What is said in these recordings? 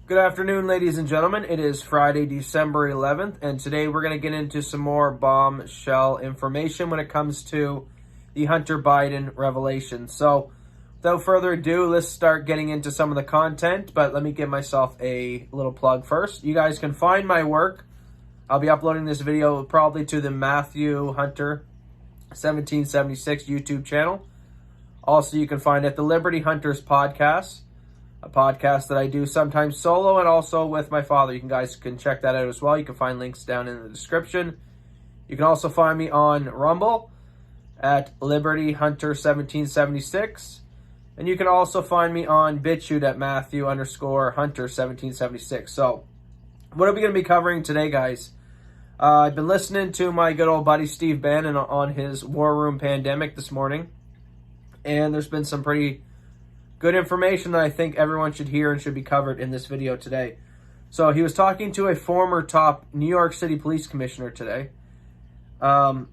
Good afternoon, ladies and gentlemen. It is Friday, December 11th, and today we're going to get into some more bombshell information when it comes to the Hunter Biden revelation. So, without further ado, let's start getting into some of the content, but let me give myself a little plug first. You guys can find my work. I'll be uploading this video probably to the Matthew Hunter 1776 YouTube channel. Also, you can find it the Liberty Hunters podcast, a podcast that I do sometimes solo and also with my father. You guys can check that out as well. You can find links down in the description. You can also find me on Rumble at Liberty Hunter 1776. And you can also find me on BitChute at Matthew_Hunter 1776. So, what are we going to be covering today, guys? I've been listening to my good old buddy Steve Bannon on his War Room Pandemic this morning. And there's been some pretty good information that I think everyone should hear and should be covered in this video today. So he was talking to a former top New York City police commissioner today. And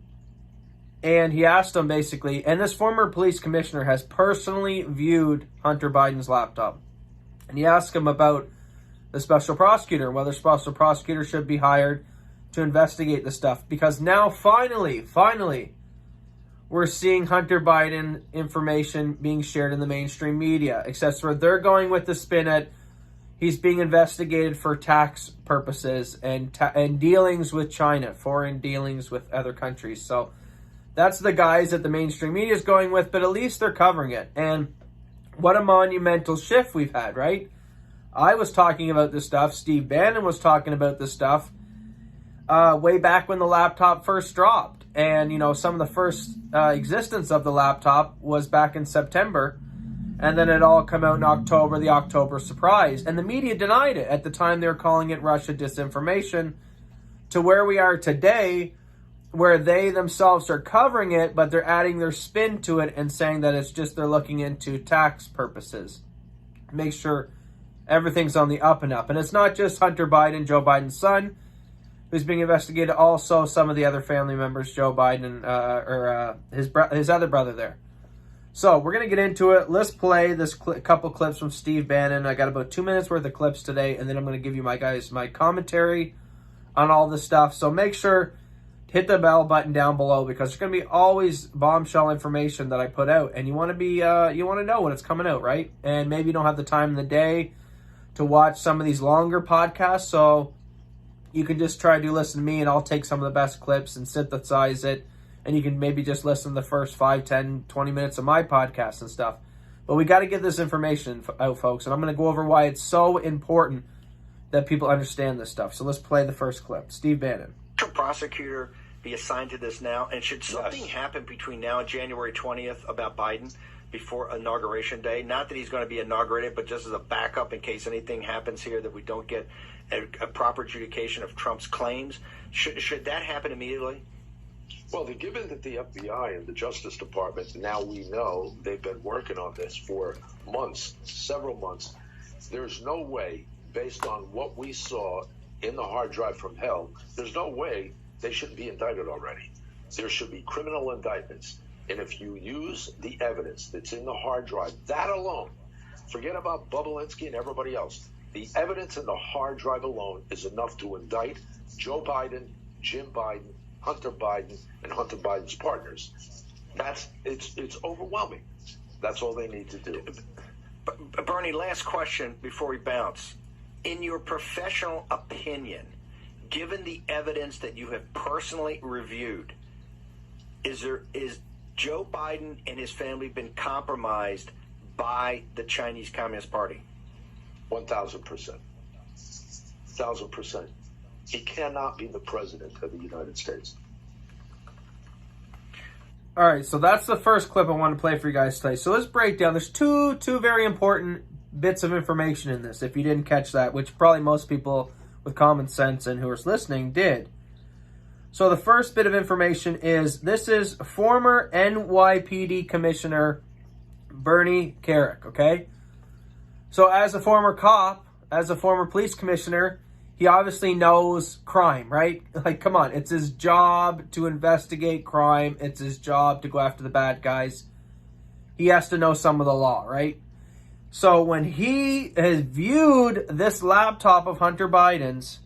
he asked him basically, and this former police commissioner has personally viewed Hunter Biden's laptop. And he asked him about the special prosecutor, whether special prosecutor should be hired to investigate the stuff. Because now finally, we're seeing Hunter Biden information being shared in the mainstream media, except for they're going with the spin at he's being investigated for tax purposes and dealings with China, foreign dealings with other countries. So that's the guys that the mainstream media is going with, but at least they're covering it. And what a monumental shift we've had, right? I was talking about this stuff. Steve Bannon was talking about this stuff way back when the laptop first dropped. And, you know, some of the first existence of the laptop was back in September. And then it all come out in October, the October surprise. And the media denied it. At the time, they were calling it Russia disinformation. To where we are today, where they themselves are covering it, but they're adding their spin to it and saying that it's just they're looking into tax purposes. Make sure everything's on the up and up. And it's not just Hunter Biden, Joe Biden's son, who's being investigated, also some of the other family members, Joe Biden, or his other brother there. So we're going to get into it. Let's play this couple clips from Steve Bannon. I got about 2 minutes worth of clips today, and then I'm going to give you my commentary on all this stuff. So make sure to hit the bell button down below, because there's going to be always bombshell information that I put out, and you want to know when it's coming out, right? And maybe you don't have the time in the day to watch some of these longer podcasts, so you can just try to listen to me, and I'll take some of the best clips and synthesize it. And you can maybe just listen to the first 5, 10, 20 minutes of my podcast and stuff. But we got to get this information out, folks. And I'm going to go over why it's so important that people understand this stuff. So let's play the first clip. Steve Bannon. Should a prosecutor be assigned to this now? And should something happen between now and January 20th about Biden before Inauguration Day? Not that he's going to be inaugurated, but just as a backup in case anything happens here that we don't get a proper adjudication of Trump's claims. Should that happen immediately? Well, given that the FBI and the Justice Department, now we know they've been working on this for months, several months, there's no way, based on what we saw in the hard drive from hell, there's no way they shouldn't be indicted already. There should be criminal indictments. And if you use the evidence that's in the hard drive, that alone, forget about Bubelinsky and everybody else, the evidence in the hard drive alone is enough to indict Joe Biden, Jim Biden, Hunter Biden, and Hunter Biden's partners. It's overwhelming. That's all they need to do. Bernie, last question before we bounce. In your professional opinion, given the evidence that you have personally reviewed, is Joe Biden and his family been compromised by the Chinese Communist Party? 1,000%. 1,000%. He cannot be the president of the United States. All right, so that's the first clip I want to play for you guys today. So let's break down. There's two very important bits of information in this, if you didn't catch that, which probably most people with common sense and who are listening did. So the first bit of information is this is former NYPD Commissioner Bernie Kerik, okay? So as a former cop, as a former police commissioner, he obviously knows crime, right? Like, come on, it's his job to investigate crime. It's his job to go after the bad guys. He has to know some of the law, right? So when he has viewed this laptop of Hunter Biden's,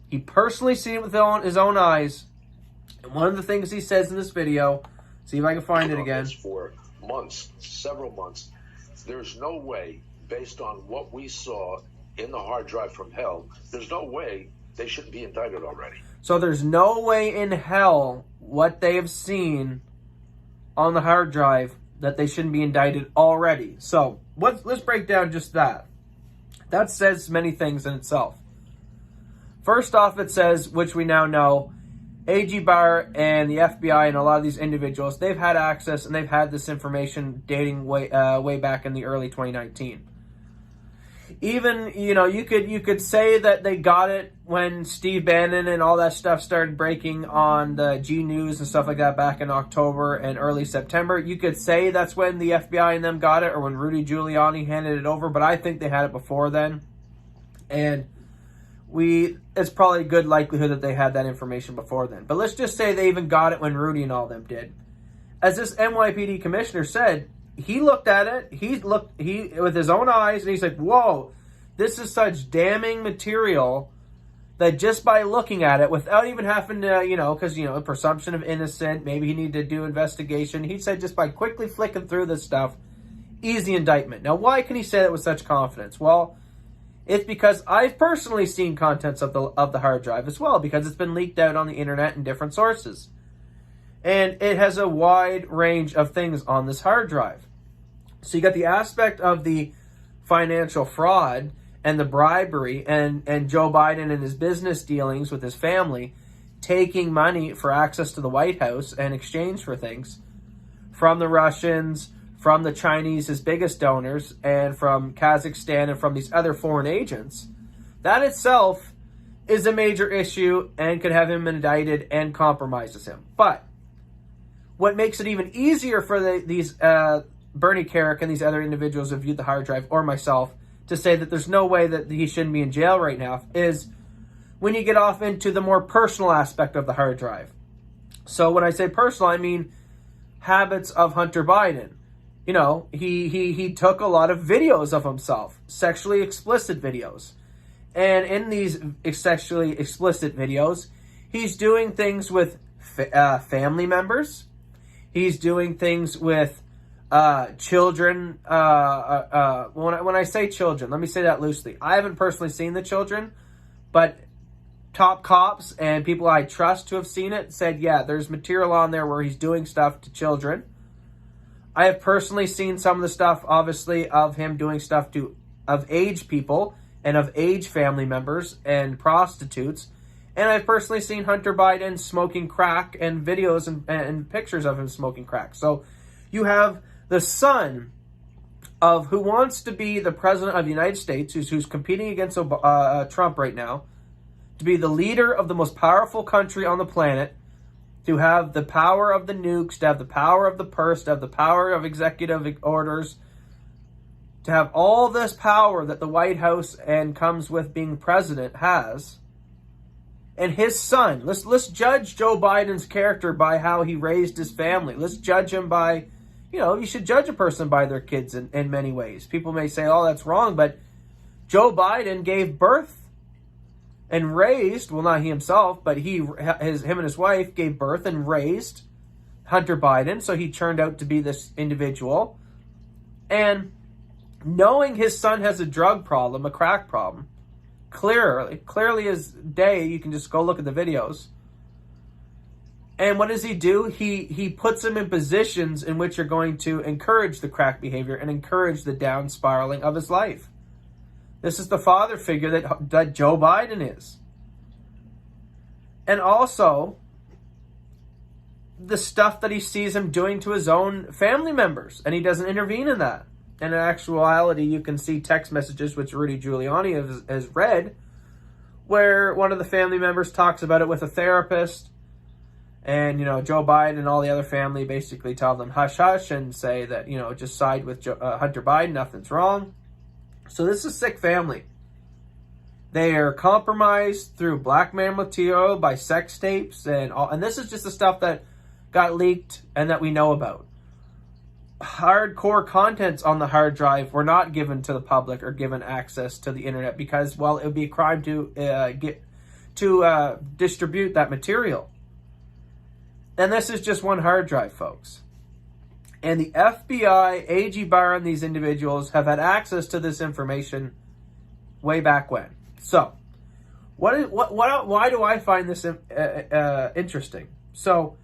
he personally seen it with his own eyes. And one of the things he says in this video, see if I can find it again. For months, several months, there's no way, based on what we saw in the hard drive from hell, there's no way they shouldn't be indicted already. So there's no way in hell what they have seen on the hard drive that they shouldn't be indicted already. So let's break down just that. That says many things in itself. First off, it says, which we now know, A.G. Barr and the FBI and a lot of these individuals, they've had access and they've had this information dating way back in the early 2019. Even, you could say that they got it when Steve Bannon and all that stuff started breaking on the G News and stuff like that back in October and early September. You could say that's when the FBI and them got it, or when Rudy Giuliani handed it over, but I think they had it before then. And it's probably a good likelihood that they had that information before then. But let's just say they even got it when Rudy and all them did. As this NYPD commissioner said, he looked at it, he with his own eyes, and he's like, whoa, this is such damning material that just by looking at it, without even having to, because, presumption of innocent, maybe he needed to do investigation. He said just by quickly flicking through this stuff, easy indictment. Now, why can he say that with such confidence? Well, it's because I've personally seen contents of the hard drive as well, because it's been leaked out on the internet in different sources. And it has a wide range of things on this hard drive. So you got the aspect of the financial fraud and the bribery and Joe Biden and his business dealings with his family, taking money for access to the White House in exchange for things from the Russians, from the Chinese, his biggest donors, and from Kazakhstan and from these other foreign agents. That itself is a major issue and could have him indicted and compromises him. But what makes it even easier for these Bernie Carrick and these other individuals who viewed the hard drive, or myself, to say that there's no way that he shouldn't be in jail right now, is when you get off into the more personal aspect of the hard drive. So when I say personal, I mean habits of Hunter Biden. He took a lot of videos of himself, sexually explicit videos. And in these sexually explicit videos, he's doing things with family members. He's doing things with children. When I say children, let me say that loosely. I haven't personally seen the children, but top cops and people I trust to have seen it said, yeah, there's material on there where he's doing stuff to children. I have personally seen some of the stuff, obviously, of him doing stuff of age people and of age family members and prostitutes. And I've personally seen Hunter Biden smoking crack and videos and pictures of him smoking crack. So you have the son of who wants to be the president of the United States, who's competing against Trump right now, to be the leader of the most powerful country on the planet, to have the power of the nukes, to have the power of the purse, to have the power of executive orders, to have all this power that the White House and comes with being president has. And his son, let's judge Joe Biden's character by how he raised his family. Let's judge him by, you should judge a person by their kids in many ways. People may say, oh, that's wrong, but Joe Biden gave birth and raised, well, not he himself, but him and his wife gave birth and raised Hunter Biden, so he turned out to be this individual. And knowing his son has a drug problem, a crack problem, clearly as day, you can just go look at the videos. And what does he do? He puts him in positions in which are going to encourage the crack behavior and encourage the down spiraling of his life. This is the father figure that Joe Biden is. And also, the stuff that he sees him doing to his own family members, and he doesn't intervene in that. And in actuality, you can see text messages, which Rudy Giuliani has read, where one of the family members talks about it with a therapist, and, Joe Biden and all the other family basically tell them hush hush and say that, just side with Hunter Biden, nothing's wrong. So this is a sick family. They are compromised through blackmail material by sex tapes and this is just the stuff that got leaked and that we know about. hardcore contents on the hard drive were not given to the public or given access to the internet because, well, it would be a crime to distribute that material. And this is just one hard drive, folks. And the FBI, AG Barr, and these individuals have had access to this information way back when. So, why do I find this interesting? So,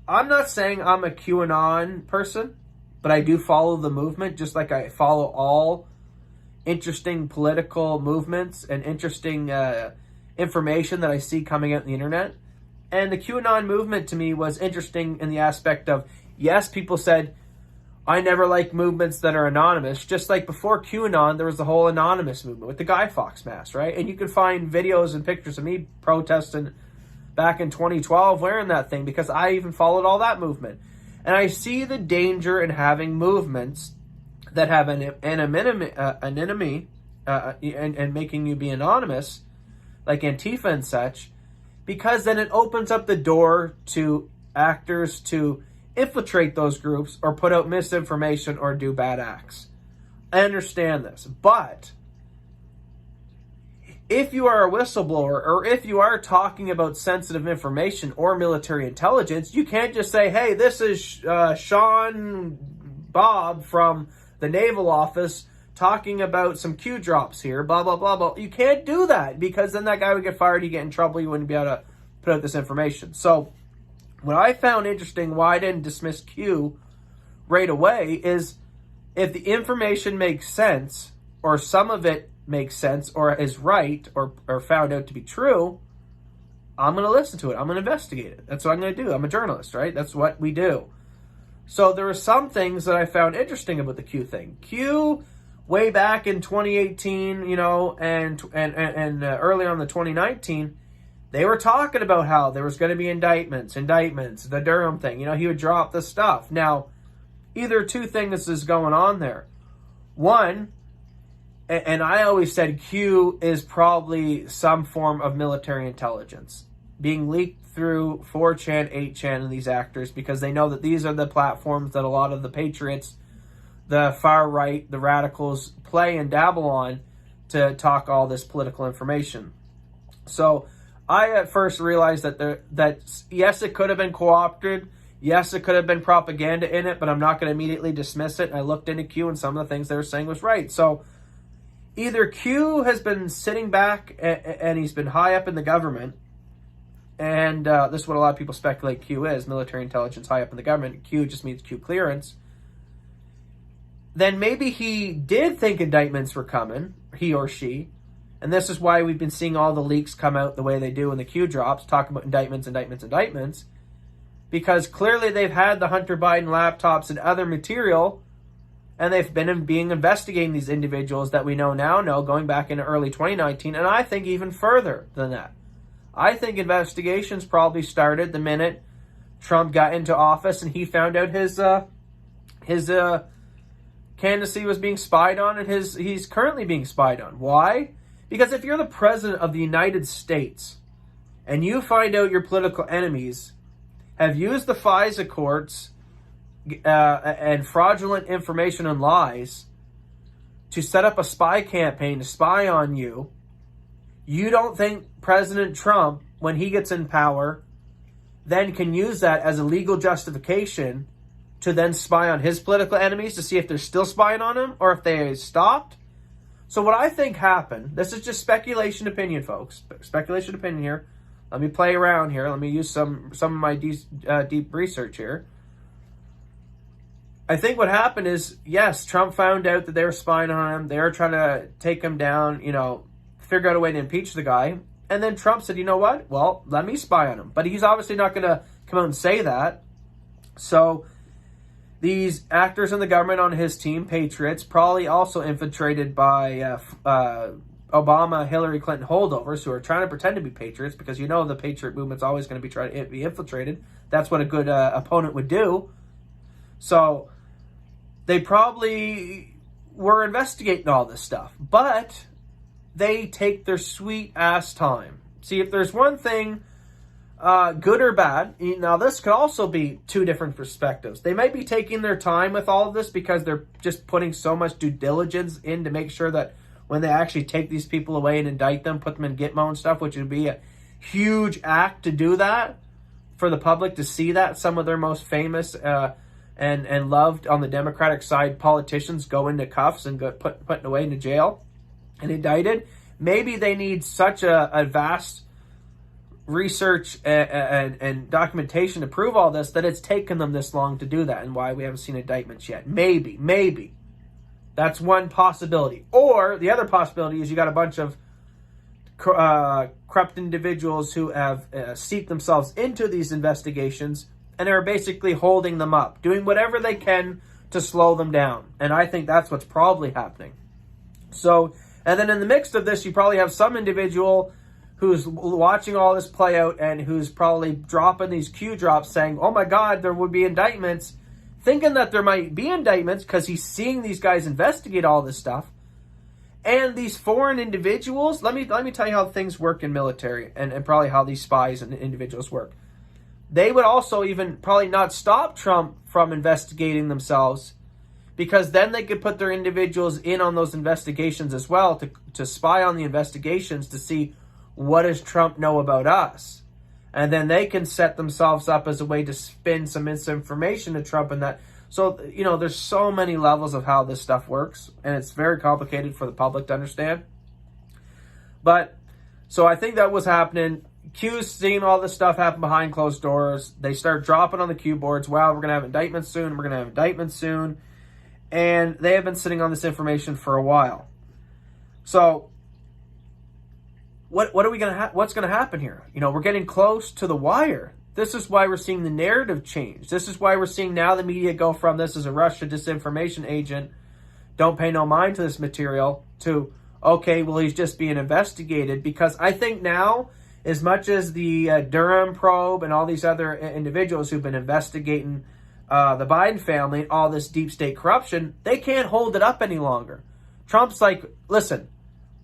I'm not saying I'm a QAnon person, but I do follow the movement, just like I follow all interesting political movements and interesting information that I see coming out on the internet. And the QAnon movement to me was interesting in the aspect of, yes, people said, I never like movements that are anonymous. Just like before QAnon, there was the whole anonymous movement with the Guy Fawkes mask, right? And you can find videos and pictures of me protesting back in 2012 wearing that thing because I even followed all that movement. And I see the danger in having movements that have an enemy and making you be anonymous, like Antifa and such, because then it opens up the door to actors to infiltrate those groups or put out misinformation or do bad acts. I understand this, but if you are a whistleblower or if you are talking about sensitive information or military intelligence, you can't just say, hey, this is Sean Bob from the Naval Office talking about some Q drops here, blah, blah, blah, blah. You can't do that because then that guy would get fired, you get in trouble, you wouldn't be able to put out this information. So what I found interesting, why I didn't dismiss Q right away, is if the information makes sense, or some of it makes sense, or is right, or found out to be true, I'm going to listen to it. I'm going to investigate it. That's what I'm going to do. I'm a journalist, right? That's what we do. So there were some things that I found interesting about the Q thing. Q, way back in 2018, you know, and early on in 2019, they were talking about how there was going to be indictments, the Durham thing. You know, he would drop the stuff. Now, either two things is going on there. One, and I always said Q is probably some form of military intelligence being leaked through 4chan, 8chan, and these actors because they know that these are the platforms that a lot of the patriots, the far right, the radicals play and dabble on to talk all this political information. So I at first realized that yes, it could have been co-opted. Yes, it could have been propaganda in it, but I'm not going to immediately dismiss it. I looked into Q and some of the things they were saying was right. So either Q has been sitting back and he's been high up in the government, and this is what a lot of people speculate Q is, military intelligence high up in the government. Q just means Q clearance. Then maybe he did think indictments were coming, he or she, and this is why we've been seeing all the leaks come out the way they do in the Q drops, talking about indictments, because clearly they've had the Hunter Biden laptops and other material, and they've been investigating these individuals that we now know going back into early 2019, and I think even further than that. I think investigations probably started the minute Trump got into office and he found out his candidacy was being spied on, and he's currently being spied on. Why? Because if you're the president of the United States and you find out your political enemies have used the FISA courts and fraudulent information and lies to set up a spy campaign to spy on you, you don't think President Trump, when he gets in power, then can use that as a legal justification to then spy on his political enemies to see if they're still spying on him or if they stopped? So what I think happened, this is just speculation opinion, folks. Speculation opinion here. Let me play around here. Let me use some of my deep research here. I think what happened is, yes, Trump found out that they were spying on him. They were trying to take him down, figure out a way to impeach the guy. And then Trump said, you know what? Well, let me spy on him. But he's obviously not going to come out and say that. So these actors in the government on his team, patriots, probably also infiltrated by Obama, Hillary Clinton holdovers who are trying to pretend to be patriots because the patriot movement's always going to be trying to be infiltrated. That's what a good opponent would do. So they probably were investigating all this stuff, but they take their sweet ass time. See, if there's one thing good or bad. Now, this could also be two different perspectives. They might be taking their time with all of this because they're just putting so much due diligence in to make sure that when they actually take these people away and indict them, put them in Gitmo and stuff, which would be a huge act to do that, for the public to see that some of their most famous and loved on the Democratic side politicians go into cuffs and get put away into jail and indicted. Maybe they need such a vast research and documentation to prove all this that it's taken them this long to do that, and why we haven't seen indictments yet. Maybe. That's one possibility. Or the other possibility is you got a bunch of corrupt individuals who have seeped themselves into these investigations and are basically holding them up, doing whatever they can to slow them down. And I think that's what's probably happening. So, and then in the mix of this, you probably have some individual who's watching all this play out and who's probably dropping these Q drops saying, oh my God, there would be indictments, thinking that there might be indictments because he's seeing these guys investigate all this stuff. And these foreign individuals, let me tell you how things work in military and probably how these spies and individuals work. They would also even probably not stop Trump from investigating themselves, because then they could put their individuals in on those investigations as well to spy on the investigations to see what does Trump know about us. And then they can set themselves up as a way to spin some misinformation to Trump and that. So, there's so many levels of how this stuff works, and it's very complicated for the public to understand. But, so I think that was happening. Q's seeing all this stuff happen behind closed doors. They start dropping on the Q boards. Wow, we're going to have indictments soon. And they have been sitting on this information for a while. So, what's going to happen here? We're getting close to the wire. This is why we're seeing the narrative change. This is why we're seeing now the media go from this is a Russia disinformation agent, don't pay no mind to this material, to, okay, well, he's just being investigated. Because I think now, as much as the Durham probe and all these other individuals who've been investigating the Biden family and all this deep state corruption, they can't hold it up any longer. Trump's like, listen,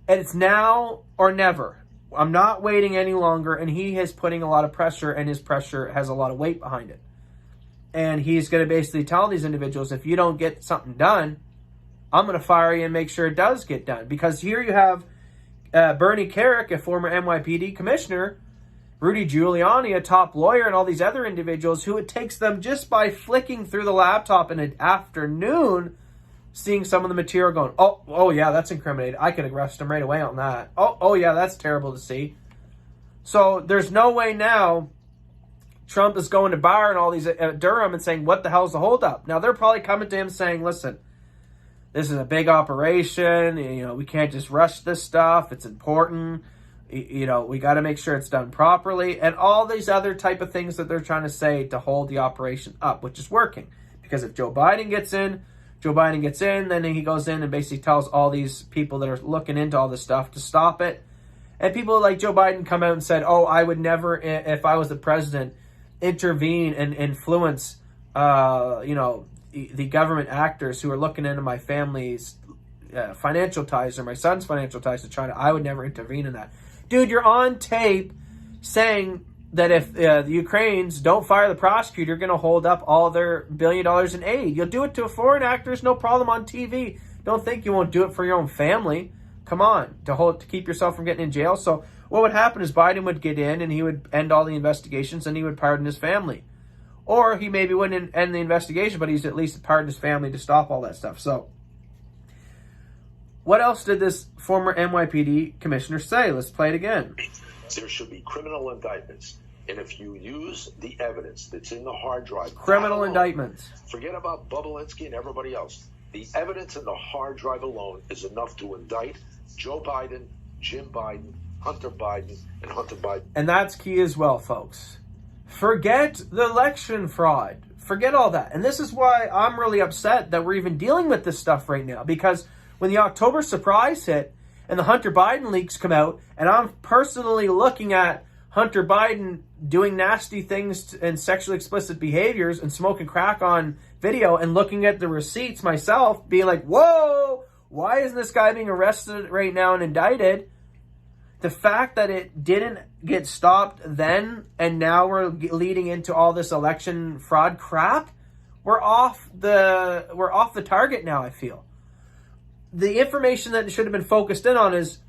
it's now or never. I'm not waiting any longer, and he is putting a lot of pressure, and his pressure has a lot of weight behind it. And he's going to basically tell these individuals, if you don't get something done, I'm going to fire you and make sure it does get done. Because here you have Bernie Kerik, a former NYPD commissioner, Rudy Giuliani, a top lawyer, and all these other individuals who it takes them just by flicking through the laptop in an afternoon, seeing some of the material going, oh yeah, that's incriminating. I could arrest him right away on that. Oh yeah, that's terrible to see. So there's no way now Trump is going to Barr and all these Durham and saying, what the hell's the holdup? Now they're probably coming to him saying, listen, this is a big operation. We can't just rush this stuff. It's important. We got to make sure it's done properly. And all these other type of things that they're trying to say to hold the operation up, which is working. Because if Joe Biden gets in, then he goes in and basically tells all these people that are looking into all this stuff to stop it. And people like Joe Biden come out and said, I would never, if I was the president, intervene and influence, the government actors who are looking into my family's financial ties or my son's financial ties to China. I would never intervene in that. Dude, you're on tape saying that if the Ukrainians don't fire the prosecutor, you're going to hold up all their $1 billion in aid. You'll do it to foreign actors, no problem, on TV. Don't think you won't do it for your own family. Come on, to keep yourself from getting in jail. So what would happen is Biden would get in and he would end all the investigations and he would pardon his family. Or he maybe wouldn't end the investigation, but he's at least pardoned his family to stop all that stuff. So what else did this former NYPD commissioner say? Let's play it again. There should be criminal indictments. And if you use the evidence that's in the hard drive... Criminal indictments. Forget about Bubelinsky and everybody else. The evidence in the hard drive alone is enough to indict Joe Biden, Jim Biden, Hunter Biden, and Hunter Biden. And that's key as well, folks. Forget the election fraud. Forget all that. And this is why I'm really upset that we're even dealing with this stuff right now. Because when the October surprise hit and the Hunter Biden leaks come out, and I'm personally looking at Hunter Biden doing nasty things and sexually explicit behaviors and smoking crack on video and looking at the receipts myself, being like, whoa, why isn't this guy being arrested right now and indicted? the fact that it didn't get stopped then, and now we're leading into all this election fraud crap, we're off the target now, I feel. The information that should have been focused in on is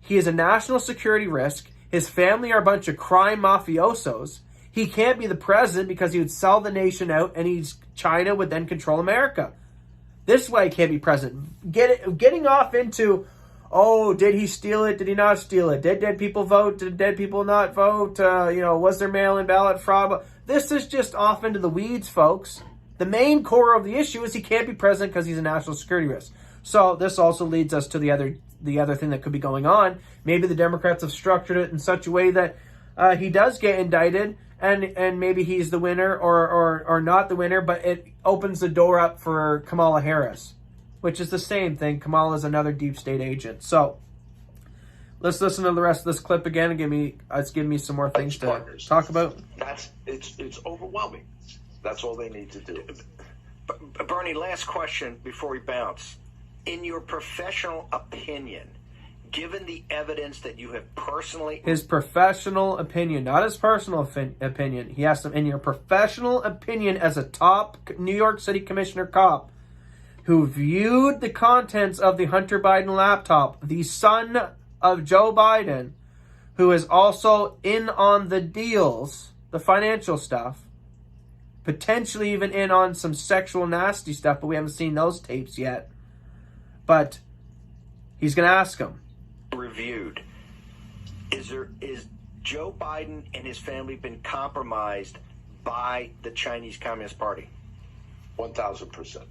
he is a national security risk. His family are a bunch of crime mafiosos. He can't be the president because he would sell the nation out, and China would then control America. This way he can't be president. Getting off into, oh, did he steal it? Did he not steal it? Did dead people vote? Did dead people not vote? Was there mail-in ballot fraud? This is just off into the weeds, folks. The main core of the issue is he can't be president because he's a national security risk. So this also leads us to the other thing that could be going on. Maybe the Democrats have structured it in such a way that he does get indicted, and maybe he's the winner or not the winner, but it opens the door up for Kamala Harris, which is the same thing. Kamala is another deep state agent. So let's listen to the rest of this clip again and give me some more things to talk about. It's overwhelming. That's all they need to do. Bernie, last question before we bounce. In your professional opinion, given the evidence that you have personally... His professional opinion, not his personal opinion. He asked him, in your professional opinion as a top New York City Commissioner cop who viewed the contents of the Hunter Biden laptop, the son of Joe Biden, who is also in on the deals, the financial stuff, potentially even in on some sexual nasty stuff, but we haven't seen those tapes yet. But he's going to ask him. Reviewed. Is Joe Biden and his family been compromised by the Chinese Communist Party? 1,000%.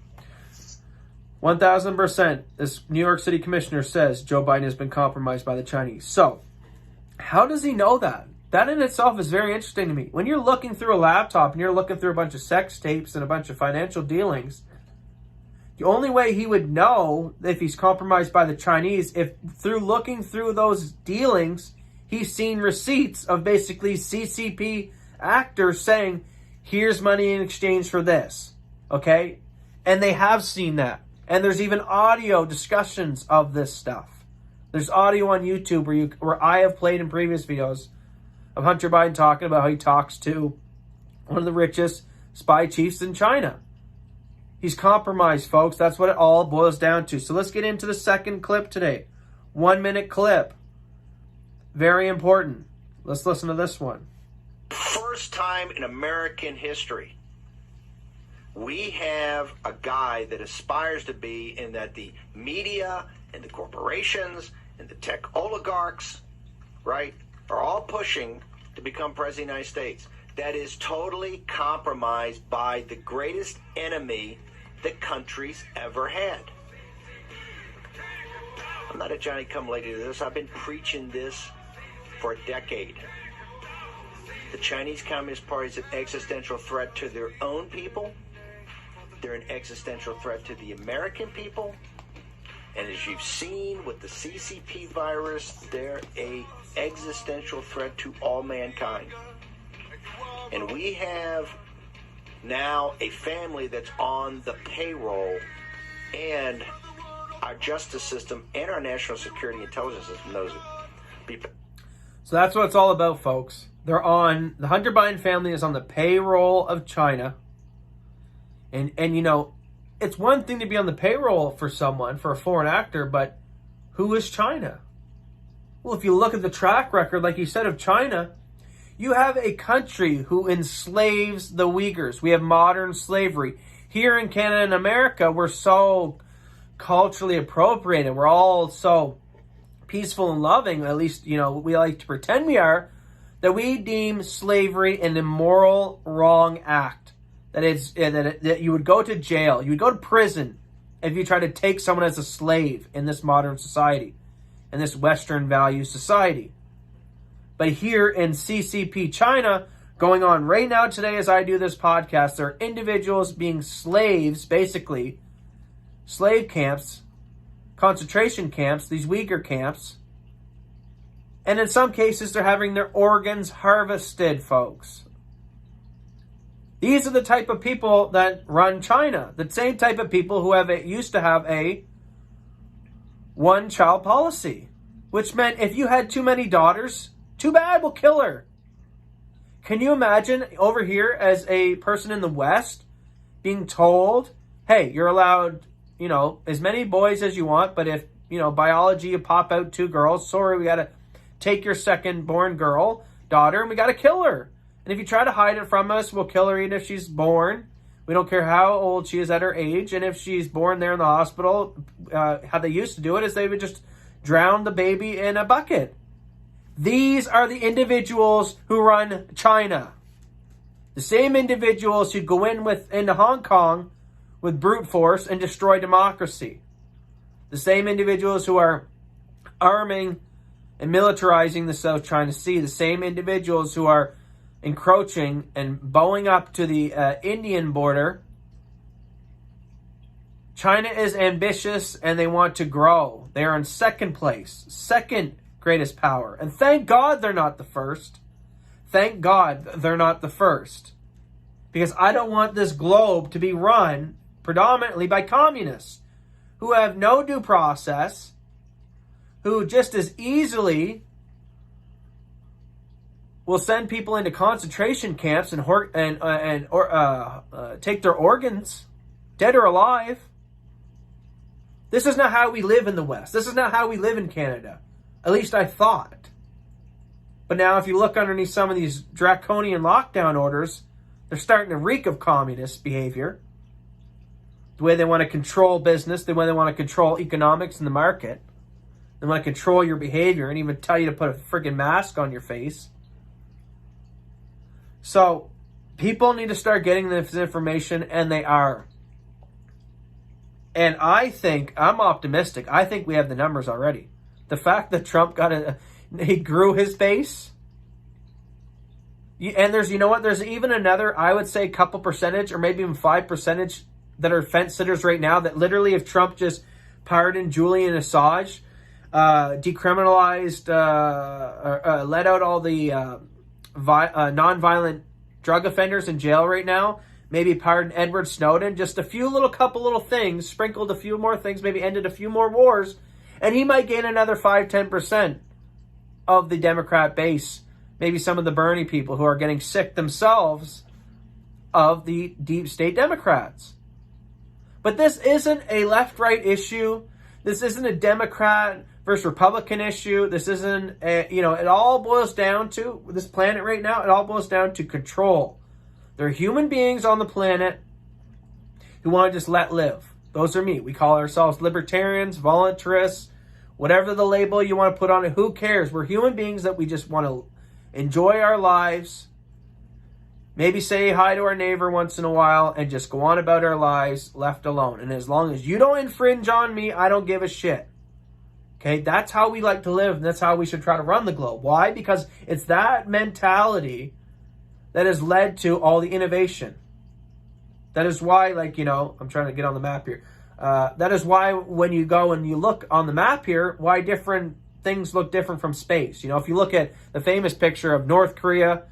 1,000%. This New York City commissioner says Joe Biden has been compromised by the Chinese. So, how does he know that? That in itself is very interesting to me. When you're looking through a laptop and you're looking through a bunch of sex tapes and a bunch of financial dealings, the only way he would know if he's compromised by the Chinese, if through looking through those dealings, he's seen receipts of basically CCP actors saying, here's money in exchange for this. Okay? And they have seen that. And there's even audio discussions of this stuff. There's audio on YouTube where I have played in previous videos of Hunter Biden talking about how he talks to one of the richest spy chiefs in China. He's compromised, folks. That's what it all boils down to. So let's get into the second clip today. 1 minute clip. Very important. Let's listen to this one. First time in American history, we have a guy that aspires to be, in that the media and the corporations and the tech oligarchs, right, are all pushing to become president of the United States. That is totally compromised by the greatest enemy the country's ever had. I'm not a Johnny-come-lately to this. I've been preaching this for a decade. The Chinese Communist Party is an existential threat to their own people. They're an existential threat to the American people. And as you've seen with the CCP virus, they're an existential threat to all mankind. And we have now a family that's on the payroll, and our justice system and our national security intelligence system knows it. So that's what it's all about, folks. The Hunter Biden family is on the payroll of China. And it's one thing to be on the payroll for someone, for a foreign actor, but who is China? Well, if you look at the track record, like you said, of China, you have a country who enslaves the Uyghurs. We have modern slavery. Here in Canada and America, we're so culturally appropriated. We're all so peaceful and loving, at least, we like to pretend we are, that we deem slavery an immoral, wrong act. That you would go to jail, you would go to prison if you try to take someone as a slave in this modern society, in this Western value society. But here in CCP China, going on right now today as I do this podcast, there are individuals being slaves, basically, slave camps, concentration camps, these Uyghur camps. And in some cases, they're having their organs harvested, folks. These are the type of people that run China. The same type of people who used to have a one-child policy. which meant if you had too many daughters, too bad, we'll kill her. Can you imagine over here as a person in the West being told, hey, you're allowed, as many boys as you want, but if, biology, you pop out 2 girls, sorry, we got to take your second born daughter, and we got to kill her. And if you try to hide it from us, we'll kill her even if she's born. We don't care how old she is at her age. And if she's born there in the hospital, how they used to do it is they would just drown the baby in a bucket. These are the individuals who run China. The same individuals who go into Hong Kong with brute force and destroy democracy. The same individuals who are arming and militarizing the South China Sea. The same individuals who are encroaching and bowing up to the Indian border. China is ambitious and they want to grow. They are in second place, second greatest power. And thank God they're not the first. Thank God they're not the first. Because I don't want this globe to be run predominantly by communists who have no due process, who just as easily will send people into concentration camps and take their organs, dead or alive. This is not how we live in the West. This is not how we live in Canada. At least I thought. But now if you look underneath some of these draconian lockdown orders, they're starting to reek of communist behavior. The way they want to control business, the way they want to control economics in the market. They want to control your behavior and even tell you to put a friggin' mask on your face. So, people need to start getting this information, and they are. And I'm optimistic. I think we have the numbers already. The fact that Trump he grew his base. And there's even another, I would say, couple percentage, or maybe even 5% that are fence sitters right now that literally, if Trump just pardoned Julian Assange, decriminalized, let out all the non-violent drug offenders in jail right now, maybe pardon Edward Snowden, just a few couple little things, sprinkled a few more things, maybe ended a few more wars, and he might gain another 5-10% of the Democrat base. Maybe some of the Bernie people who are getting sick themselves of the deep state Democrats. But this isn't a left-right issue. This isn't a Democrat versus Republican issue. This isn't, it all boils down to, this planet right now, it all boils down to control. There are human beings on the planet who want to just let live. Those are me. We call ourselves libertarians, voluntarists, whatever the label you want to put on it. Who cares? We're human beings that we just want to enjoy our lives, maybe say hi to our neighbor once in a while, and just go on about our lives left alone. And as long as you don't infringe on me, I don't give a shit. Okay, that's how we like to live, and that's how we should try to run the globe. Why? Because it's that mentality that has led to all the innovation. That is why, I'm trying to get on the map here. That is why when you go and you look on the map here, why different things look different from space. If you look at the famous picture of North Korea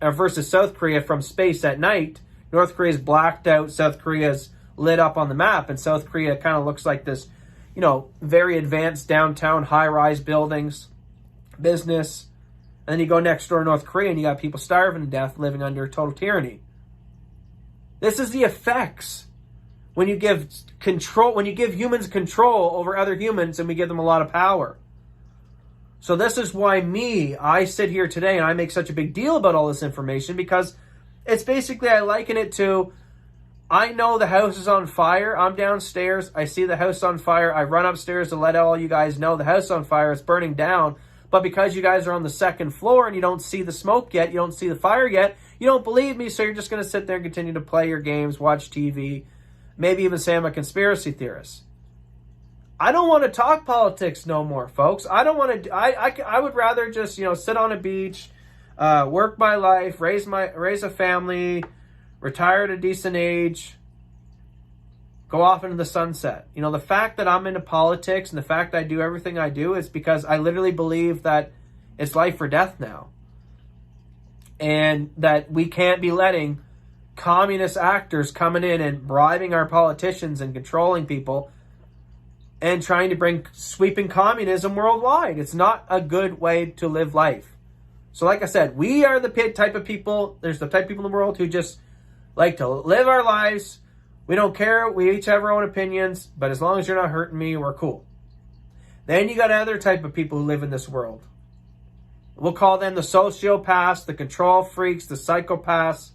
versus South Korea from space at night, North Korea is blacked out, South Korea is lit up on the map, and South Korea kind of looks like this, very advanced downtown high-rise buildings, business. And then you go next door to North Korea and you got people starving to death living under total tyranny. This is the effects when you give humans control over other humans and we give them a lot of power. So this is why I sit here today and I make such a big deal about all this information, because it's basically, I liken it to, I know the house is on fire. I'm downstairs. I see the house on fire. I run upstairs to let all you guys know the house is on fire. It's burning down. But because you guys are on the second floor and you don't see the smoke yet, you don't see the fire yet, you don't believe me, so you're just going to sit there and continue to play your games, watch TV, maybe even say I'm a conspiracy theorist. I don't want to talk politics no more, folks. I don't want to. I would rather just sit on a beach, work my life, raise a family, retire at a decent age, go off into the sunset. The fact that I'm into politics and the fact that I do everything I do is because I literally believe that it's life or death now, and that we can't be letting communist actors coming in and bribing our politicians and controlling people and trying to bring sweeping communism worldwide. It's not a good way to live life. So like I said, we are the type of people, there's the type of people in the world who just like to live our lives. We don't care. We each have our own opinions, but as long as you're not hurting me, we're cool. Then you got other type of people who live in this world. We'll call them the sociopaths, the control freaks, the psychopaths,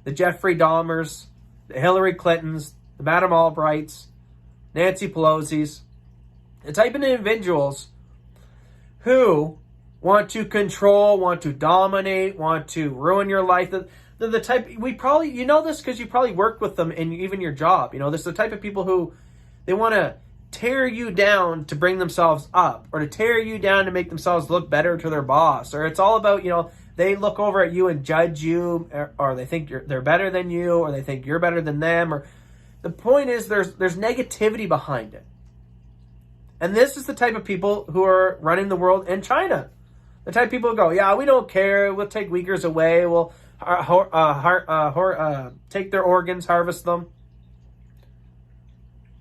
the Jeffrey Dahmers, the Hillary Clintons, the Madame Albrights, Nancy Pelosi's, the type of individuals who want to control, want to dominate, want to ruin your life. They're the type, we probably, you know this because you probably worked with them in even your job. You know, this is the type of people who, they want to tear you down to bring themselves up, or to tear you down to make themselves look better to their boss. Or it's all about, you know, they look over at you and judge you, or they think they're better than you, or they think you're better than them. Or the point is there's negativity behind it. And this is the type of people who are running the world in China. The type of people who go, yeah, we don't care. We'll take Uyghurs away. We'll take their organs, harvest them.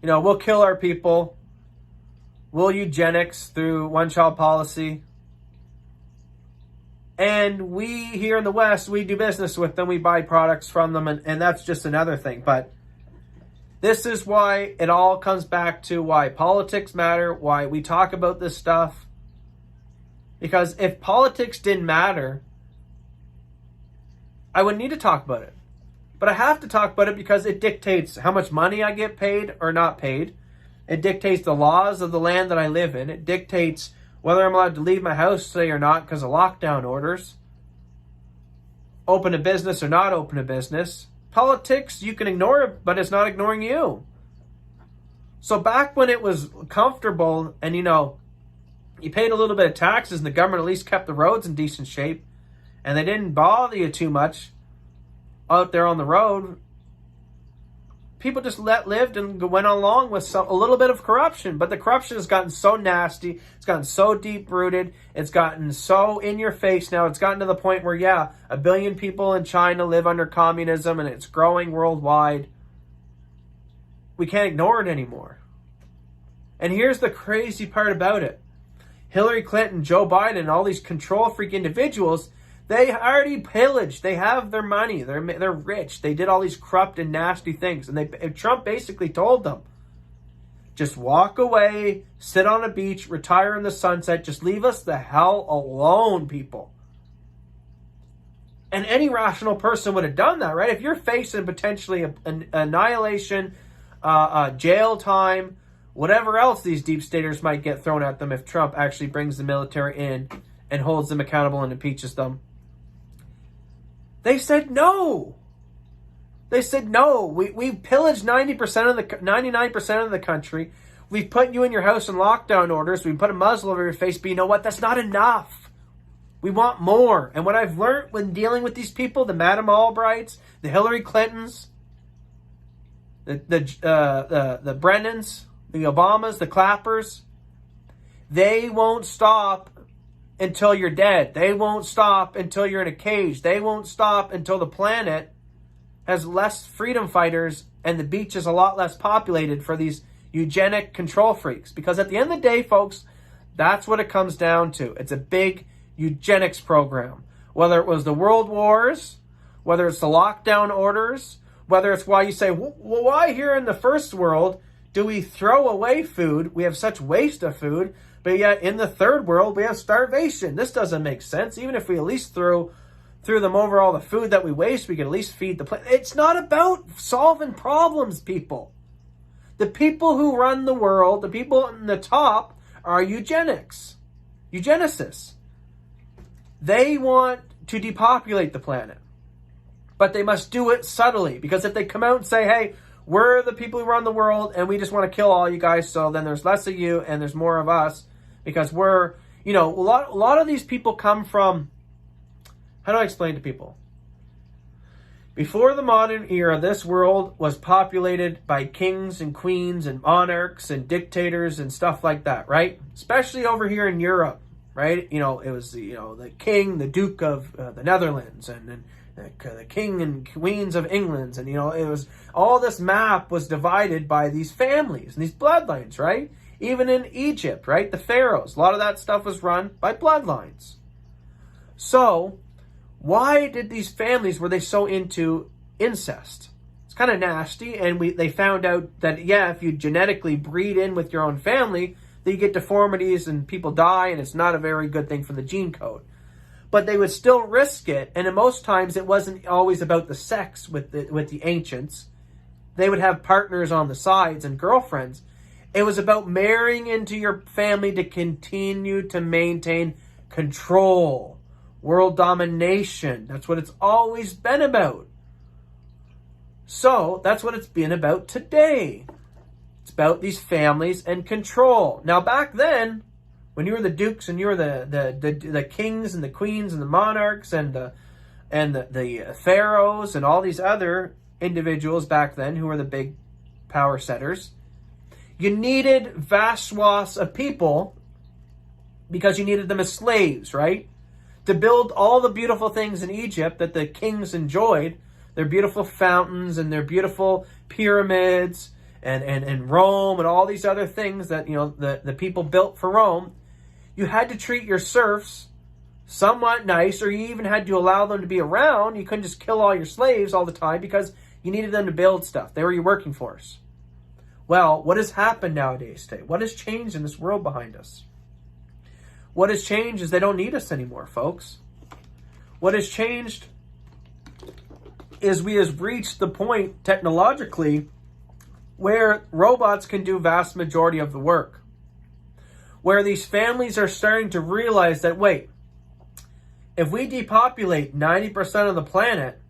You know, we'll kill our people. We'll eugenics through one-child policy. And we here in the West, we do business with them. We buy products from them, and that's just another thing. But this is why it all comes back to why politics matter, why we talk about this stuff. Because if politics didn't matter, I wouldn't need to talk about it. But I have to talk about it because it dictates how much money I get paid or not paid. It dictates the laws of the land that I live in. It dictates whether I'm allowed to leave my house today or not because of lockdown orders. Open a business or not open a business. Politics, you can ignore it, but it's not ignoring you. So back when it was comfortable and, you know, you paid a little bit of taxes and the government at least kept the roads in decent shape and they didn't bother you too much out there on the road, people just lived and went along with a little bit of corruption. But the corruption has gotten so nasty. It's gotten so deep-rooted. It's gotten so in your face now. It's gotten to the point where, yeah, 1 billion people in China live under communism and it's growing worldwide. We can't ignore it anymore. And here's the crazy part about it. Hillary Clinton, Joe Biden, all these control freak individuals, they already pillaged. They have their money. They're rich. They did all these corrupt and nasty things. And Trump basically told them, just walk away, sit on a beach, retire in the sunset. Just leave us the hell alone, people. And any rational person would have done that, right? If you're facing potentially an annihilation, jail time, whatever else these deep staters might get thrown at them if Trump actually brings the military in and holds them accountable and impeaches them. They said no. They said no. We've pillaged 99% of the country. We've put you in your house in lockdown orders. We put a muzzle over your face. But you know what? That's not enough. We want more. And what I've learned when dealing with these people, the Madame Albrights, the Hillary Clintons, the Brennans, the Obamas, the Clappers, they won't stop until you're dead. They won't stop until you're in a cage. They won't stop until the planet has less freedom fighters and the beach is a lot less populated for these eugenic control freaks. Because at the end of the day, folks, that's what it comes down to. It's a big eugenics program. Whether it was the world wars, whether it's the lockdown orders, whether it's why you say, well, why here in the first world do we throw away food? We have such waste of food. But yet in the third world, we have starvation. This doesn't make sense. Even if we at least threw them over all the food that we waste, we could at least feed the planet. It's not about solving problems, people. The people who run the world, the people in the top, are eugenicists. They want to depopulate the planet. But they must do it subtly. Because if they come out and say, hey, we're the people who run the world and we just want to kill all you guys, so then there's less of you and there's more of us. Because we're, you know, a lot of these people come from, how do I explain to people? Before the modern era, this world was populated by kings and queens and monarchs and dictators and stuff like that, right? Especially over here in Europe, right? You know, it was, the king, the Duke of the Netherlands and the king and queens of England. And, it was, all this map was divided by these families and these bloodlines, right? Even in Egypt, right? The pharaohs, a lot of that stuff was run by bloodlines. So, why did these families, were they so into incest? It's kind of nasty, and they found out that, yeah, if you genetically breed in with your own family, that you get deformities and people die, and it's not a very good thing for the gene code. But they would still risk it, and in most times it wasn't always about the sex with the ancients. They would have partners on the sides and girlfriends. It was about marrying into your family to continue to maintain control, world domination. That's what it's always been about. So that's what it's been about today. It's about these families and control. Now back then, when you were the dukes and you were the kings and the queens and the monarchs and the pharaohs and all these other individuals back then who were the big power setters, you needed vast swaths of people because you needed them as slaves, right? To build all the beautiful things in Egypt that the kings enjoyed, their beautiful fountains and their beautiful pyramids and Rome and all these other things that, you know, the people built for Rome. You had to treat your serfs somewhat nice, or you even had to allow them to be around. You couldn't just kill all your slaves all the time because you needed them to build stuff. They were your working force. Well, what has happened nowadays today? What has changed in this world behind us? What has changed is they don't need us anymore, folks. What has changed is we have reached the point technologically where robots can do vast majority of the work. Where these families are starting to realize that, wait, if we depopulate 90% of the planet,